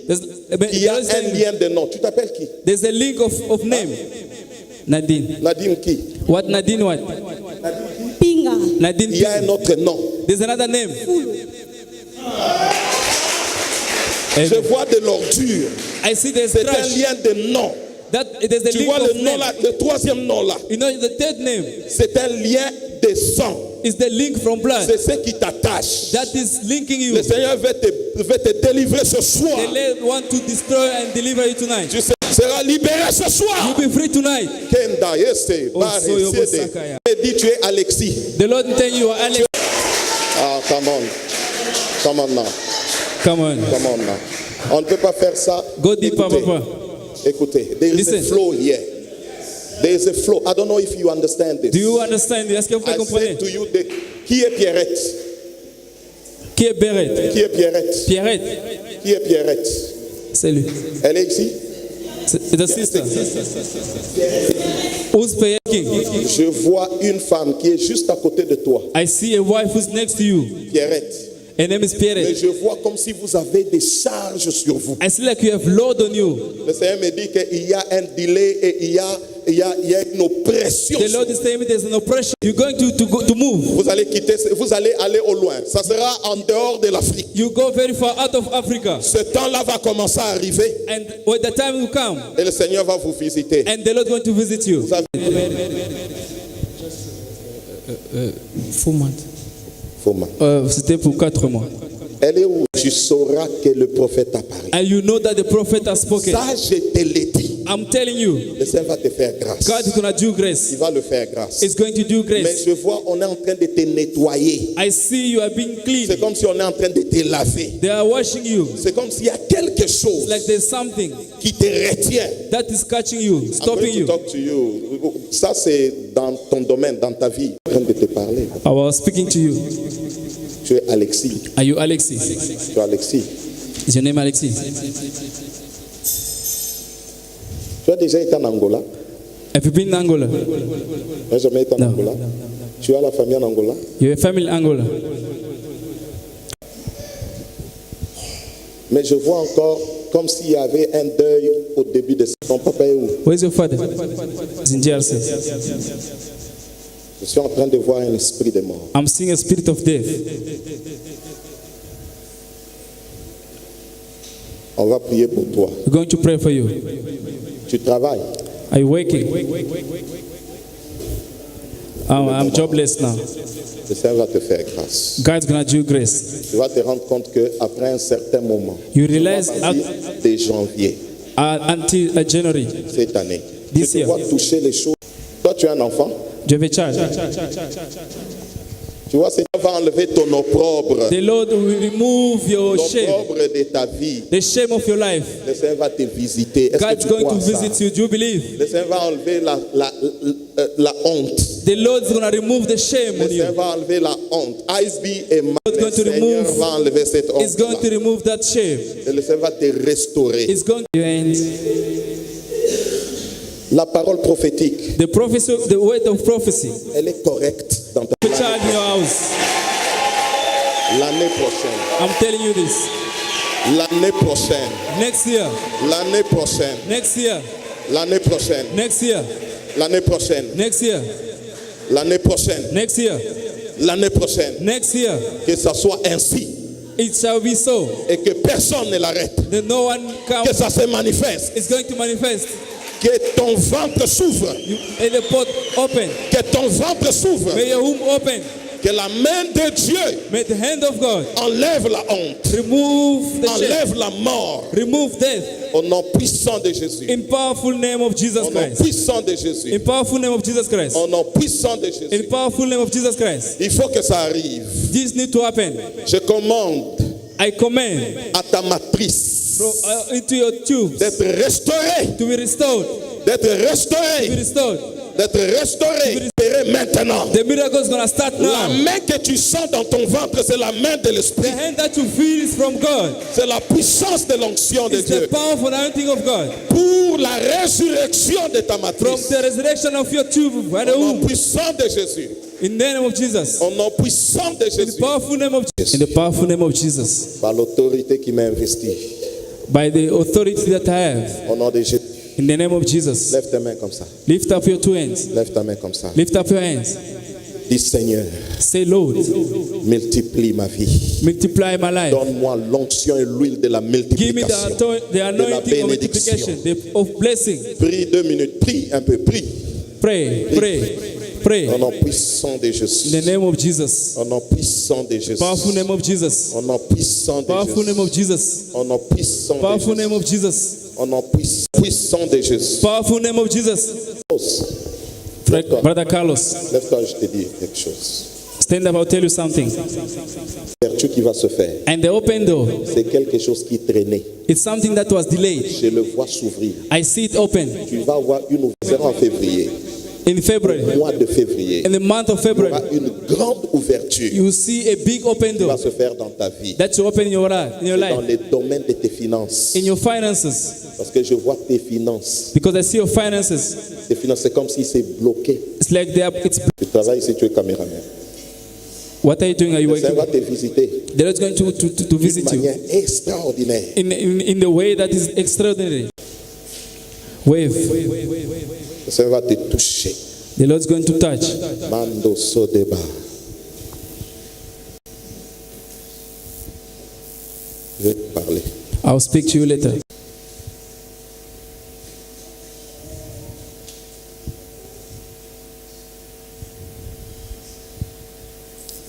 qu'il y a There's, un lien de nom. Tu t'appelles qui? there's a link of name. Nadine. Nadine qui? What Nadine what? Pinga. Nadine. Il y a un autre nom. There's another name. Je vois de l'ordure. I see there's C'est un trash. lien de nom. There's a Tu link vois of le nom name. là, le troisième nom là. You know the third name C'est un lien de sang. is the link from blood. C'est ce qui t'attache. That is linking you. Le Seigneur veut te délivrer ce soir. The Lord want to destroy and deliver you tonight. Tu seras libéré ce soir. You'll be free tonight. Kenda, Yeste, Oh, Bare, so yobo Sede. sakaya. Il dit tu es Alexis. The Lord tell you, Alex, Ah, come on. Come on now. come on. Come on now. On ne peut pas faire ça. Go deeper, Écoutez, Papa. écoutez. There is Listen. a flow here. There is a flow. I don't know if you understand this. Do you understand? Est-ce que vous I comprenez? said to you, qui est Pierrette? Qui est Berette? Qui est Pierrette? Pierrette. Qui est Pierrette? C'est lui. Elle est ici? C'est the sister. Who's Pierrette King? Je vois une femme qui est juste à côté de toi. I see a wife who's next to you. Pierrette. Her name is Mais Pierrette. je vois comme si vous avez des charges sur vous. I see like you have load on you. Le Seigneur me dit qu'il y a un delay et il y a une oppression. The Lord is telling me there's an oppression. You're going to move. Vous allez quitter, vous allez aller au loin. Ça sera en dehors de l'Afrique. You go very far out of Africa. Ce temps-là va commencer à arriver And when the time will come, et le Seigneur va vous visiter. and the Lord going to visit you. Vous avez 4 months. Foma. C'était pour 4 mois. Elle est où? Tu sauras que le prophète apparaît. And you know that the prophet has spoken. Ça, je te l'ai dit. I'm telling you, Le Seigneur va te faire grâce. God is going to do Il grace. va le faire grâce. It's going to do Mais grace. je vois, on est en train de te nettoyer. I see you are being C'est clean. comme si on est en train de te laver. They are washing you. C'est comme s'il y a quelque chose Like there's something qui te retient. that is catching you, I'm stopping going to you. talk to you. Ça, c'est dans ton domaine, dans ta vie. Je suis en train de te parler. I was speaking to you. Tu es Alexis. Are you Alexis? Tu es Alexis. Is your name Alexis? Tu as déjà été en Angola? Have you been in Angola? Tu n'as jamais été en Non. Angola? Tu as la famille en Angola? You have a family in Angola. Mais je vois encore comme s'il y avait un deuil au début de ton papa est où? Where's your father? He's in JRC. Je suis en train de voir un esprit de mort. I'm seeing a spirit of death. On va prier pour toi. We're going to pray for you. Tu travailles. Are you working? I'm jobless now. Le Seigneur va te faire grâce. God's going to do grace. Tu vas te rendre compte qu'après un certain moment, You realize à partir de janvier until January cette année, This tu year. vas toucher les choses. Toi, tu es un enfant. Do you have a child? Tu vois, c'est va enlever ton opprobre, The Lord will remove your shame, l'opprobre de ta vie. the shame of your life. Le Seigneur va te visiter. Est-ce que God's tu going crois to ça? visit you. Do you believe? Le Seigneur va enlever la honte. The Lord is going to remove the shame Le on Seigneur you. va enlever la honte. Ivy et Mark, God's le going to Seigneur remove- va enlever cette honte. It's going to remove that shame. Et le Seigneur va te restaurer. It's going to end. La parole prophétique, The prophecy, the word of prophecy. elle est correcte dans ta The child in your house. l'année prochaine. I'm telling you this. L'année prochaine. Next year. L'année prochaine. Next year. L'année prochaine. Next year. L'année prochaine. Next year. L'année prochaine. Next year. L'année prochaine. Next year. Que ça soit ainsi. It shall be so. Et que personne ne l'arrête. That no one Que comes. ça se manifeste. It's going to manifest. Que ton ventre s'ouvre. You, and the pot open. Que ton ventre s'ouvre. May your womb open. Que la main de Dieu May the hand of God enlève la honte. remove the shame. Enlève la mort. Remove death. Au nom puissant de Jésus. In powerful name of Jesus Au nom Christ. puissant de Jésus. In powerful name of Jesus Christ. Au nom puissant de In Jésus. powerful name of Jesus Christ. Il faut que ça arrive. This need to happen. Je commande I command à ta matrice into your tubes d'être restaurée. to be restored. D'être To be restaurée. restored. D'être restaurée. Opérée maintenant. The miracle is going to start La now. main que tu sens dans ton ventre, c'est la main de The l'Esprit. hand that you feel is from God. C'est la puissance de l'onction de It's the Dieu. powerful anointing of God. Pour la résurrection de ta From matrice. the resurrection of your tube by the Au nom womb. puissant de Jésus. In the name of Jesus. Au nom puissant de In the Jésus. powerful name of Jesus. In the powerful name of Jesus. Par l'autorité qui m'a investi. By the authority that I have. Au nom de Jésus. In the name of Jesus. Lève tes mains comme ça. Lift up your two hands. Lève ta main comme ça. Lift up your hands. Dis Seigneur, Say, Lord, multiplie ma vie. multiply my life. Donne-moi l'onction et l'huile de la Give me multiplication. the anointing of multiplication, of blessing. Prie 2 minutes. Prie un peu. Prie. Pray, pray, pray. Au nom puissant de In Jésus. the name of Jesus. Au nom puissant de Jésus. Powerful name of Jesus. Au nom puissant de Powerful name of Jésus. Jesus. Au nom puissant de Powerful Jésus. name of Jesus. Au nom puissant de Jésus. Powerful name of Jesus. Lève-toi. Brother Carlos, Lève-toi, je te dis quelque chose. stand up, I'll tell you something. Vertu qui va se faire, And the open door, c'est quelque chose qui traînait. it's something that was delayed. Je le vois s'ouvrir. I see it open Tu vas avoir une ouverture en février. in February. Mois de février. In the month of Il y aura February, une grande ouverture you will see a big open qui va door se faire dans ta vie. that you open in your life, Dans life, les domaines de tes finances. in your finances. Parce que je vois tes finances. Because I see your finances. Tes finances, c'est comme si c'est bloqué. It's like they are, it's, Tu travailles si tu es caméraman. what are you doing? Are you Le Seigneur working? va te visiter The Lord is going to d'une visit you manière extraordinaire. in the way that is extraordinary. Wave. Le Seigneur va te toucher. The Lord is going to touch. Mando Sodeba. Je vais te parler. I'll speak to you later.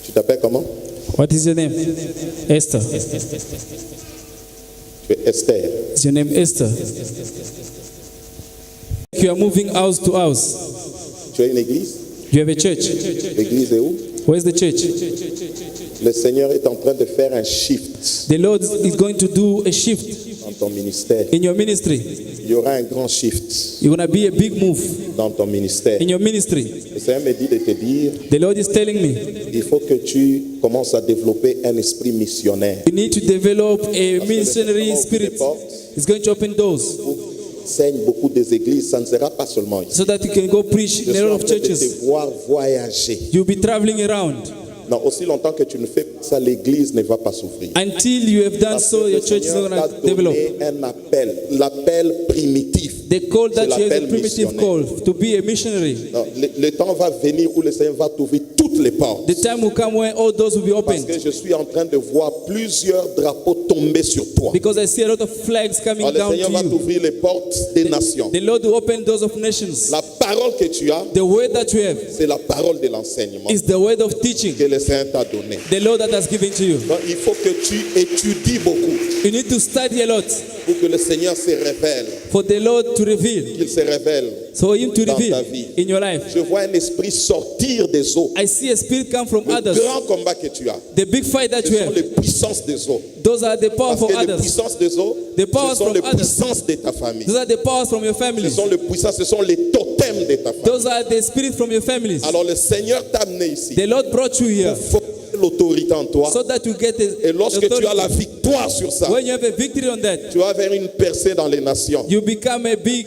Tu t'appelles comment? What is your name? Esther. Tu es Esther. Is your name Esther? You are moving house to house. Tu as une église? You have a church. L'église est où? Where's the church? Le Seigneur est en train de faire un shift The Lord is going to do a shift dans ton ministère. in your ministry. Il y aura un grand shift You're going to be a big move dans ton ministère. in your ministry. Le Seigneur me dit de te dire, The Lord is telling me il faut que tu commences à développer un esprit missionnaire. you need to develop a missionary Parce que le Seigneur spirit. ouvre les portes, It's going to open doors saigne beaucoup des églises, ça ne sera pas seulement ici. so that you can go preach Je in suis a en lot of train de churches. te voir voyager. You'll be traveling around. Non, aussi longtemps que tu ne fais pas ça, l'église ne va pas souffrir. Until you have done Parce so, que your le church is Seigneur not t'a going to develop. donné un appel, l'appel primitif. The call that C'est you have, l'appel a primitive missionnaire. call to be a missionary. Non, le temps va venir où le Seigneur va t'ouvrir toutes les portes. The time will come when all doors will be Parce opened. que je suis en train de voir plusieurs drapeaux tomber sur toi. Because I see a lot of flags coming Alors, le down Seigneur va to you. t'ouvrir les portes des nations. The Lord will open doors of nations. La parole que tu as, The word that you have c'est la parole de l'enseignement is the word of teaching. que le Seigneur t'a donné. The Lord that has given to you. Donc, il faut que tu étudies beaucoup You need to study a lot pour que le Seigneur se révèle, for the Lord to reveal. qu'il se révèle. So him to Dans reveal ta vie. in your life. Je vois un esprit sortir des eaux. I see a spirit come from Le others. grand combat que tu as, The big fight that ce you sont have. les puissances des eaux. Those are the Parce powerful que les others. puissances des eaux, The ce powers sont from les others. puissances de ta famille. Those are the powers from your Ce families. sont les puissances, ce sont les totems de ta famille. Those are the spirits from your families. Alors le Seigneur t'a amené ici The Lord brought you here pour former l'autorité en toi. so that you get Et lorsque tu as la authority. victoire sur ça, When you have a victory on that, tu vas vers une percée dans les nations. you become a big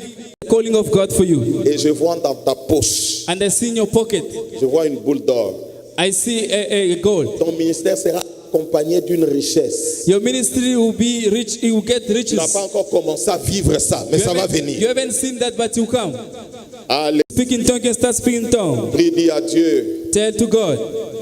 calling of God for you. Et je vois dans ta poche, And I see in your pocket, je vois une boule d'or. I see a gold. Ton ministère sera accompagné d'une richesse. Your ministry will be rich. You will get Tu riches. n'as pas encore commencé à vivre ça, mais ça va You venir. haven't seen that, but you come. Allez, Speak in tongue and start speaking in tongue. prie, dis à Dieu Tell to God,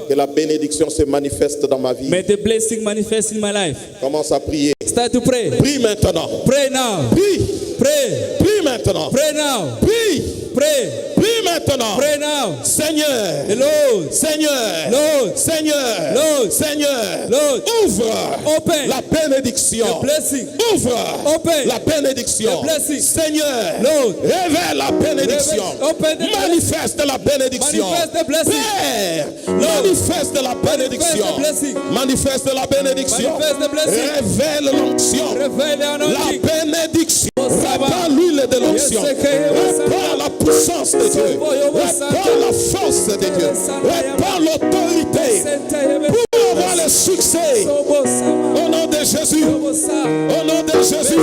que la bénédiction se manifeste dans ma vie. may the blessing manifest in my life. Commence à prier. Start to pray. Prie maintenant. Pray now. Prie. Pray. Prie maintenant. Pray now. Prie. Pray. Prie maintenant. Pray now. Seigneur. The Lord. Seigneur. Lord. Seigneur. Lord. Seigneur. Lord. Ouvre Open. la bénédiction. The blessing. Ouvre Open. la bénédiction. The blessing. Seigneur. Lord. Révèle la bénédiction. Open the Manifeste la bénédiction. Manifest the blessing. Père, Lord. manifeste la bénédiction. Manifest the blessing. Manifeste la bénédiction. Manifest the blessing. Révèle l'onction. Reveal the La anointing. bénédiction. Saba. Répands l'huile de l'onction. Yes, okay. Répands la puissance de Dieu. Répands la force de Dieu. Répands l'autorité pour avoir le succès. Au nom de Jésus. Au nom de Jésus.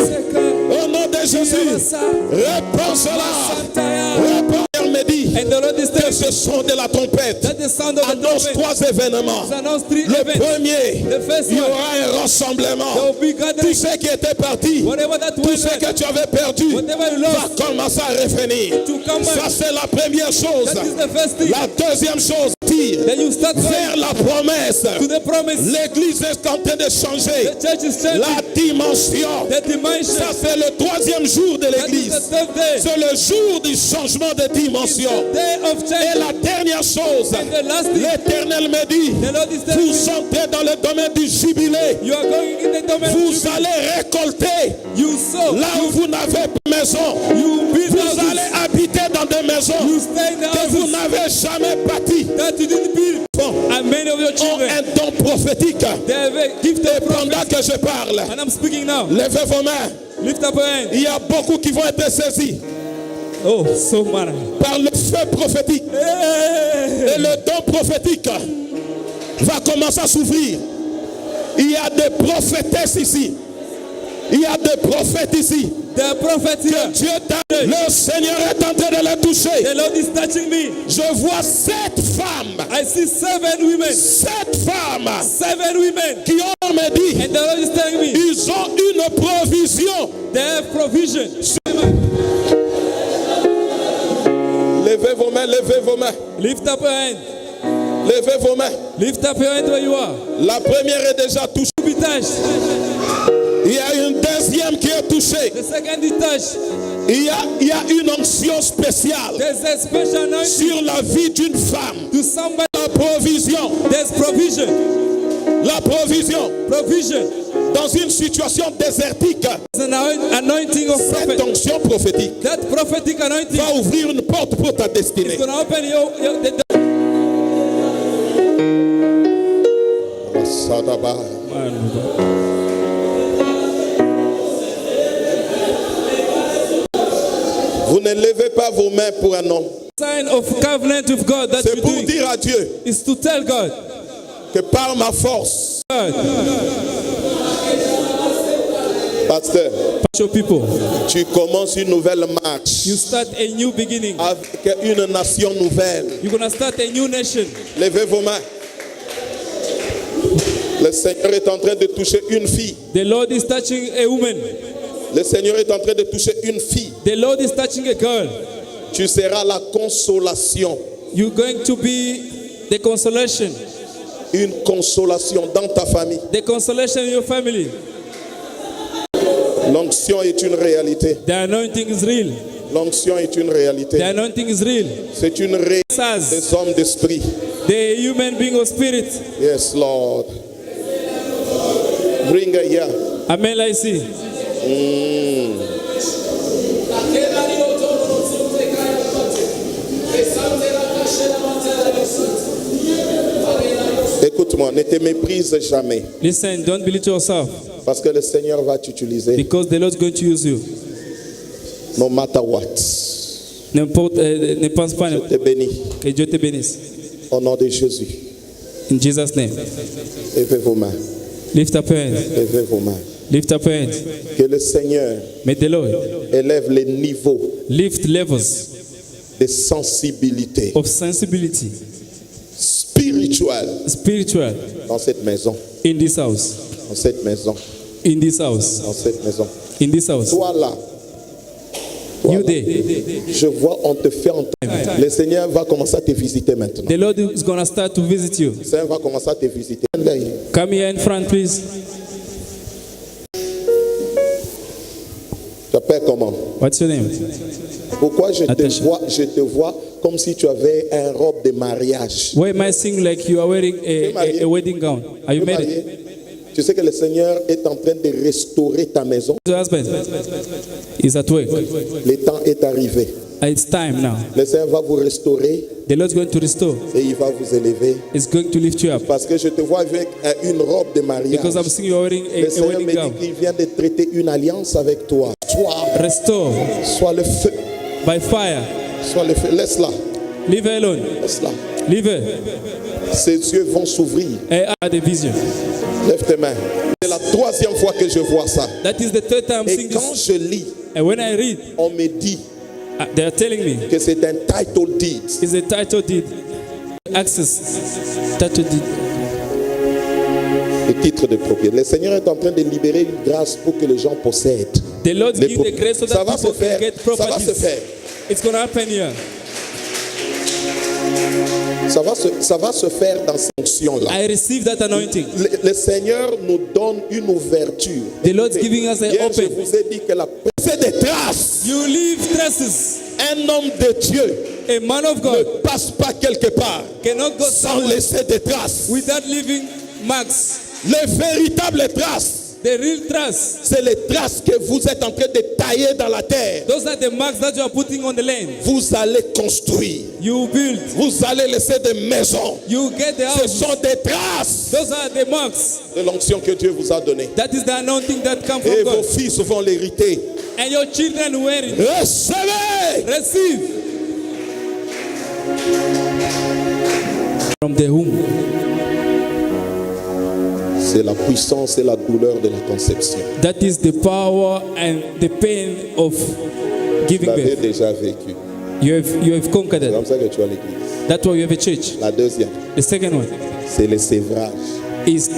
Au nom de Jésus. Répands cela. Répands. Me dit And the Lord is que telling ce son de la trompette that the sound of the annonce trumpet trois événements. announce three Le events. premier, The first il y one, aura un rassemblement. there will be Tout gathering. ce qui était parti, Whatever that tout went ce que on, tu avais perdu, whatever you va lost, commencer à revenir. to come Ça, back. c'est la première chose. That is the first thing. La deuxième chose, tire Then you start going vers la promesse. to the promise. L'église est en train de changer. The church is changing. La dimension. The dimension. Ça, c'est le troisième jour de That is l'église. the third day. C'est le jour du changement de It's dimension. the day of Et change. la dernière chose, And the last thing, l'Éternel me dit, the Lord is telling vous me, entrez dans le domaine du jubilé. you are going in the domain of Vous Jubilee. allez récolter You sow. là où vous n'avez pas de maison. You build Vous houses. allez habiter dans des You maisons stay in the que vous houses n'avez jamais bâties. that you didn't build. Bon, And many of your ont children, un don prophétique. they have a gift of Pendant prophet. que je parle, And I'm speaking now. levez vos mains. Lift up your hand. Il y a beaucoup qui vont être saisis Oh, so many. par le feu prophétique. Et le don prophétique va commencer à s'ouvrir. Il y a des prophétesses ici. Il y a des prophètes ici. The prophet here. Dieu t'a. Le Seigneur est en train de les toucher. The Lord is touching me. Je vois 7 femmes. I see 7 women. 7 femmes 7 women. qui ont me dit And the Lord is telling me ils ont une provision. they have provision. Levez vos mains, levez vos mains. Lift up your hand. Levez vos mains. Lift up your hand where you are. La première est déjà touchée. Be touched. Il y a une deuxième qui est touchée. The second is touched. Il y a une onction spéciale There's a special anointing sur la vie d'une femme. to somebody. La provision. There's provision. La provision. Provision. dans une situation désertique, It's an anointing of cette prophet. onction prophétique That prophetic anointing va ouvrir une porte pour ta destinée. is going to open the door. Sadaba. Vous ne levez pas vos mains pour un homme. Sign of covenant with God that C'est you pour do dire à Dieu is to tell God, que par ma force, God, pasteur, show people, tu commences une nouvelle marche you start a new beginning. avec une nation nouvelle. You're going to start a new nation. Levez vos mains. Le Seigneur est en train de toucher une fille. The Lord is touching a woman. Le Seigneur est en train de toucher une fille. The Lord is touching a girl. Tu seras la consolation. You're going to be the consolation. Une consolation dans ta famille. The consolation in your family. L'onction est une réalité. The anointing is real. L'onction est une réalité. The anointing is real. C'est une réalité Says des hommes d'esprit. the human being of spirit. Yes, Lord. Bring her here. Amen, I see. Écoute-moi, ne te méprise jamais. Listen, don't belittle yourself Parce que le Seigneur va t'utiliser because the Lord is going to use you. no matter what. Ne pense pas Je te bénis que Dieu te bénisse. au nom de Jésus. In Jesus' name. Levez vos mains. Lift up your hands. Levez vos mains. Lift up your hands. Que le Seigneur May the Lord élève les niveaux lift levels de sensibilité of sensibility, spirituelle spiritual, dans cette maison. in this house. Dans cette maison. In this house. Dans cette maison. In this house. Toi là. Toi You là. there. Je vois, on te fait entendre. Le Seigneur va commencer à te visiter maintenant. The Lord is going to start to visit you. Le Seigneur va commencer à te visiter. Come here in front, please. Tu t'appelles comment? What's your name? Pourquoi je Attention. te vois comme si tu avais un robe de mariage? Why am I seeing like you are wearing a wedding gown? Are you Tu es marié? married? Tu sais que le Seigneur est en train de restaurer ta maison. Your husband is at work. Le temps est arrivé. It's time now. Le Seigneur va vous restaurer The Lord is going to restore. et il va vous élever. It's going to lift you up. Parce que je te vois avec une robe de mariage. Because I'm seeing you are wearing Le a Seigneur wedding me dit gown. qu'il vient de traiter une alliance avec toi. Restore Sois le feu. by fire. Sois le feu. Laisse-la. Leave her alone. Laisse-la. Leave her. Ses yeux vont s'ouvrir. I had a vision. Lève tes mains. C'est la troisième fois que je vois ça. That is the third time I'm Et seeing quand this. je lis, And when I read, on me dit they are telling me que c'est un title deed. it's a title deed. Access. Title deed. Le titre de propriété. Le Seigneur est en train de libérer une grâce pour que les gens possèdent. The Lord Les give the grace so ça that va se people can faire. get Ça va se properties. faire. It's going to happen here. Ça va se faire dans cette fonction-là. I receive that anointing. Le Seigneur nous donne une ouverture. The Lord's giving us an Hier, je open. vous ai dit que la c'est des traces. You leave traces. Un homme de Dieu A man of ne God passe pas quelque part cannot go sans somewhere laisser des traces. without leaving marks. Les véritables traces, The real traces. c'est les traces que vous êtes en train de tailler dans la terre. Those are the marks that you are putting on the land. Vous allez construire. You build. Vous allez laisser des maisons. You get the Ce house. sont des traces Those are the marks. de l'onction que Dieu vous a donnée. That is the anointing that comes Et from vos God. fils vont l'hériter. And your children wear it. Recevez! Receive. From the womb. C'est la puissance et la douleur de la conception. That is the power and the pain of Vous giving l'avez birth. déjà vécu. You have conquered C'est it. comme ça que tu as l'église. That's why you have a church. La deuxième, The second one c'est le sévrage. is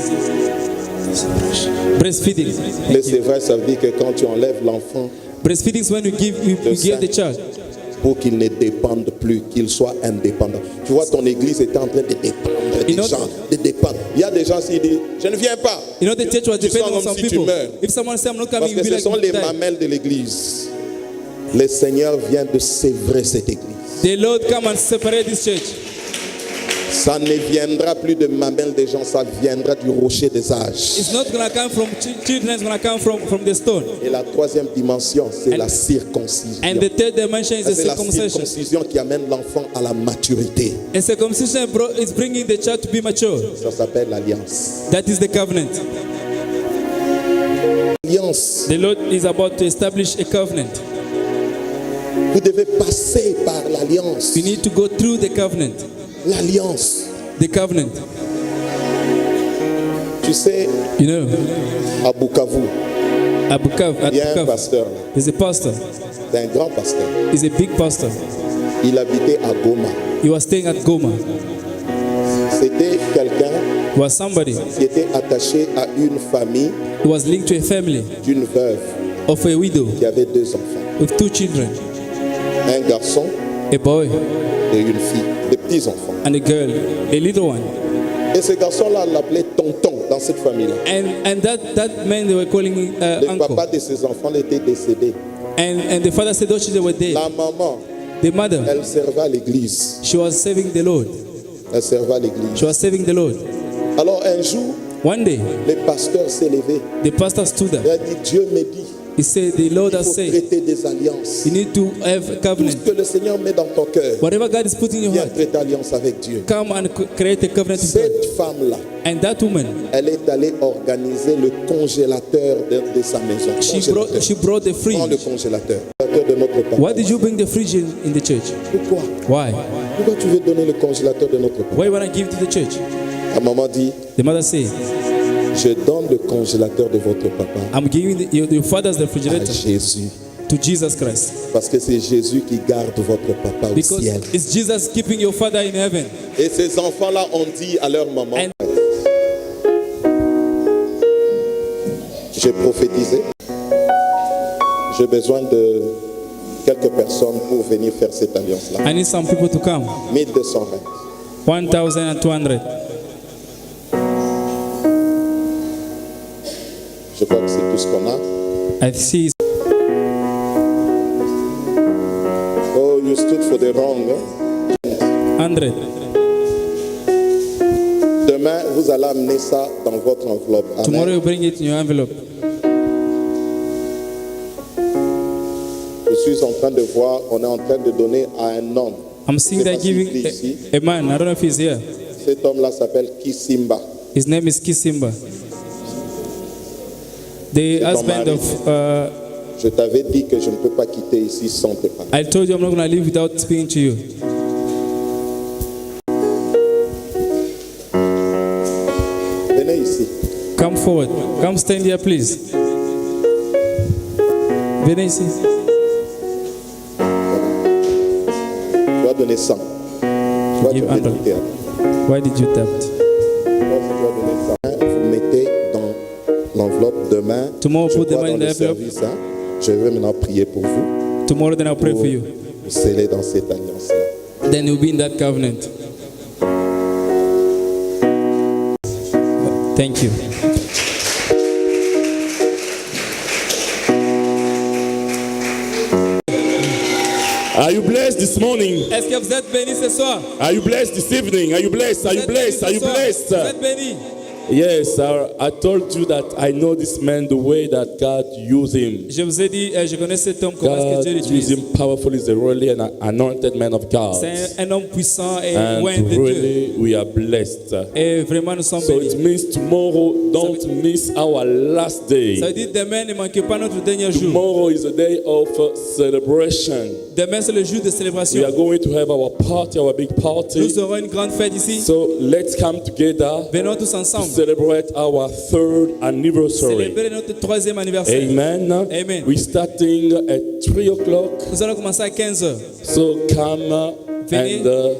breastfeeding. Le sévrage, ça veut dire que quand tu enlèves l'enfant Breastfeeding is when you give the child pour qu'il ne dépende plus, qu'il soit indépendant. Tu vois, ton église était en train de dépendre des gens, de dépendre. Il y a des gens qui disent, je ne viens pas. You know, the church was Tu sens depending on comme some si tu people. meurs. If someone says I'm not Parce coming, que you'll be ce like, sont you les die. mamelles de l'église. Le Seigneur vient de sévrer cette église. The Lord come and separate this church. Ça ne viendra plus de mamelles des gens, ça viendra du rocher des âges. It's not gonna come from children, it's gonna come from the stone. Et la troisième dimension, c'est And- la circoncision. And the third dimension is the C'est la circumcision. circoncision qui amène l'enfant à la maturité. And circumcision is bringing the child to be mature. Ça s'appelle l'alliance. That is the covenant. L'alliance, The Lord is about to establish a covenant. vous devez passer par l'alliance. You need to go through the covenant. L'alliance. The covenant. Tu sais, You know, à Bukavu, at il y a un Bukavu, pasteur, there's a pastor. c'est un grand pasteur. He's a big pastor. Il habitait à Goma. He was staying at Goma. C'était quelqu'un He was somebody qui était attaché à une famille who was linked to a family d'une veuve of a widow qui avait 2 enfants. with 2 children, Un garçon a boy et une fille, des petits-enfants. and a girl, a little one. Et ce garçon-là l'appelait tonton dans cette famille-là. And that man they were calling Le uncle. papa de ses enfants était décédé. And the father said those children were dead. La maman, The mother, elle servait à l'église. she was serving the Lord. Elle servait à l'église. She was serving the Lord. Alors un jour, One day, le pasteur s'est levé. the pastor stood Il up. a dit, Dieu me dit, He said, the Lord il has faut said, traiter des alliances. you need to have a Tout ce covenant. que le Seigneur met dans ton cœur, Whatever God is putting in your viens heart, traiter alliance avec Dieu. come and create a covenant with God. Cette femme-là, And that woman, elle est allée organiser le congélateur de sa maison. Congélateur. she brought the Prends le fridge. congélateur. Congélateur de notre papa. Why did you bring the fridge in the church? Pourquoi? Why? Pourquoi tu veux donner le congélateur de notre papa? Why you want to give it to the church? La maman dit, The mother said, je donne le congélateur de votre papa I'm giving your father's à refrigerator Jésus. to Jesus Christ. Parce que c'est Jésus qui garde votre papa au Because ciel. it's Jesus keeping your father in heaven. Et ces enfants-là ont dit à leur maman, And- j'ai prophétisé. J'ai besoin de quelques personnes pour venir faire cette alliance-là. I need some people to come. 1200 rentes. 1,200. Je crois que c'est tout ce qu'on a. I see. Oh, you stood for the wrong. 100. Demain, vous allez amener ça dans votre enveloppe. Amen. Tomorrow you bring it in your envelope. Je suis en train de voir, on est en train de donner à un homme. I'm seeing Je sais that pas s'il giving est ici. a man. I don't know if he's here. Cet homme-là s'appelle Kisimba. His name is Kisimba. The ton husband mari. of. Je t'avais dit que je ne peux pas quitter ici sans te parler. I told you I'm not going to leave without speaking to you. Venez ici. Come forward. Come stand here, please. Venez ici. Tu vas donner 100. Tu vas Give donner 100. 100. Why did you tap it? Vous mettez dans l'enveloppe demain. Tomorrow, Je put the crois money in dans the le envelope. service, hein. Je vais maintenant prier pour vous. Tomorrow, then I'll pray Pour for you. vous sceller dans cette alliance-là. Then you'll be in that covenant. Thank you. Are you blessed this morning? Est-ce que vous êtes bénis ce soir? Are you blessed this evening? Are you blessed? Are you blessed? Are you blessed? Vous êtes bénis? Yes, I told you that I know this man the way that God used him. Je vous ai dit, je connais cet homme, comment est-ce que God Dieu used l'utilise. him powerfully. He's a really an anointed man of God. C'est un homme puissant et And loin de Dieu. really, we are blessed. Et vraiment, nous sommes So bénis. it means tomorrow, don't miss our last day. Ça veut dire demain, ne manquez pas notre dernier jour. Tomorrow is a day of celebration. Demain, c'est le jour de We célébration. are going to have our party, our big party. Nous aurons une grande fête ici. So let's come together Venons tous to ensemble. celebrate our third anniversary. Célébrer notre 3e anniversaire. Amen. Amen. We're starting at 3 o'clock. Nous allons commencer à 15h. So come Venez. and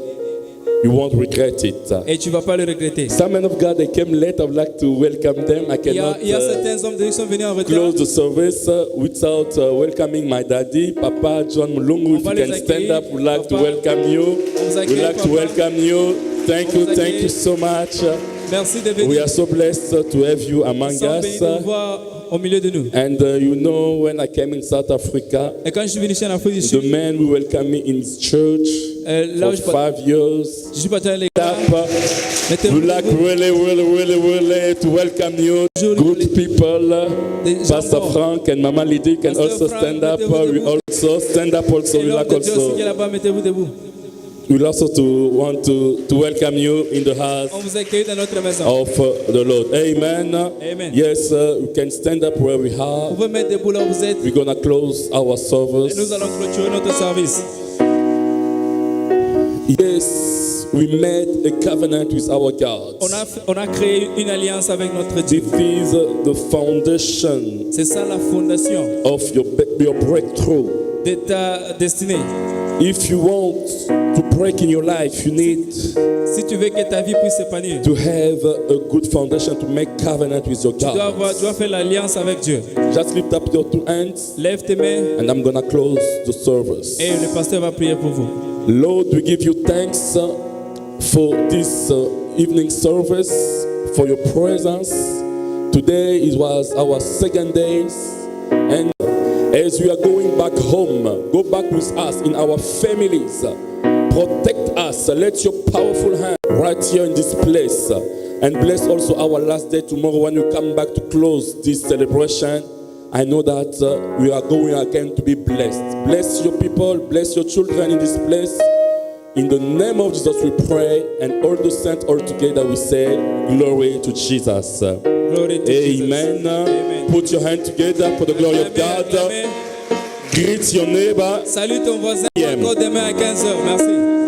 you won't regret it. Et tu ne vas pas le regretter. Some men of God, they came late. I would like to welcome them. I Il y a cannot certains hommes de Dieu qui sont venus en retard. close the service without welcoming my daddy, Papa John Mulungu. If On va you les can stand accueillir. up, we'd like to Papa, welcome you. on vous We'd accueille, like to Papa. welcome you. Thank On you, vous thank you accueille. so much. Merci de We venir. are so blessed to have you Nous among sommes bénis us. de vous voir au milieu de nous. And you know, when I came in South Africa, Et quand je suis venu ici en Afrique du the Sud, man who welcomed me in his church là où for 5 years, je suis parti à l'école, we mettez-vous like debout. really to welcome you, good people. Pastor bons. Frank and Mama Lydie can Pastor also Frank, stand up. mettez-vous We debout. also stand up also. Et We l'homme like de Dieu aussi qui est also. là-bas, mettez-vous debout. We also to want to welcome you in the house On vous accueille dans notre maison. of the Lord. Amen. Amen. Yes, we can stand up where we Vous are. pouvez mettre debout là où vous êtes. We're gonna close our Et service. nous allons clôturer notre service. Yes, we made a covenant with our God. On a créé une alliance avec notre Dieu. This is the foundation C'est ça la fondation of your breakthrough. de ta destinée. If you want to break in your life, you need Si tu veux que ta vie puisse s'épanouir, to have a good foundation to make covenant with your tu dois God. faire l'alliance avec Dieu. Just lift up your two hands Lève tes mains and I'm gonna close the service. et le pasteur va prier pour vous. Lord, we give you thanks for this evening service, for your presence. Today it was our second day, and as we are going back home, go back with us in our families. Protect us. Let your powerful hand right here in this place, and bless also our last day tomorrow when we come back to close this celebration. I know that we are going again to be blessed. Bless your people, bless your children in this place. In the name of Jesus we pray, and all the saints all together we say, glory to Jesus. Glory to Jesus. Amen. Amen. Put your hand together for the glory of God. Amen. Greet your neighbor. Salut ton voisin. Amen. Encore demain à 15h. Merci.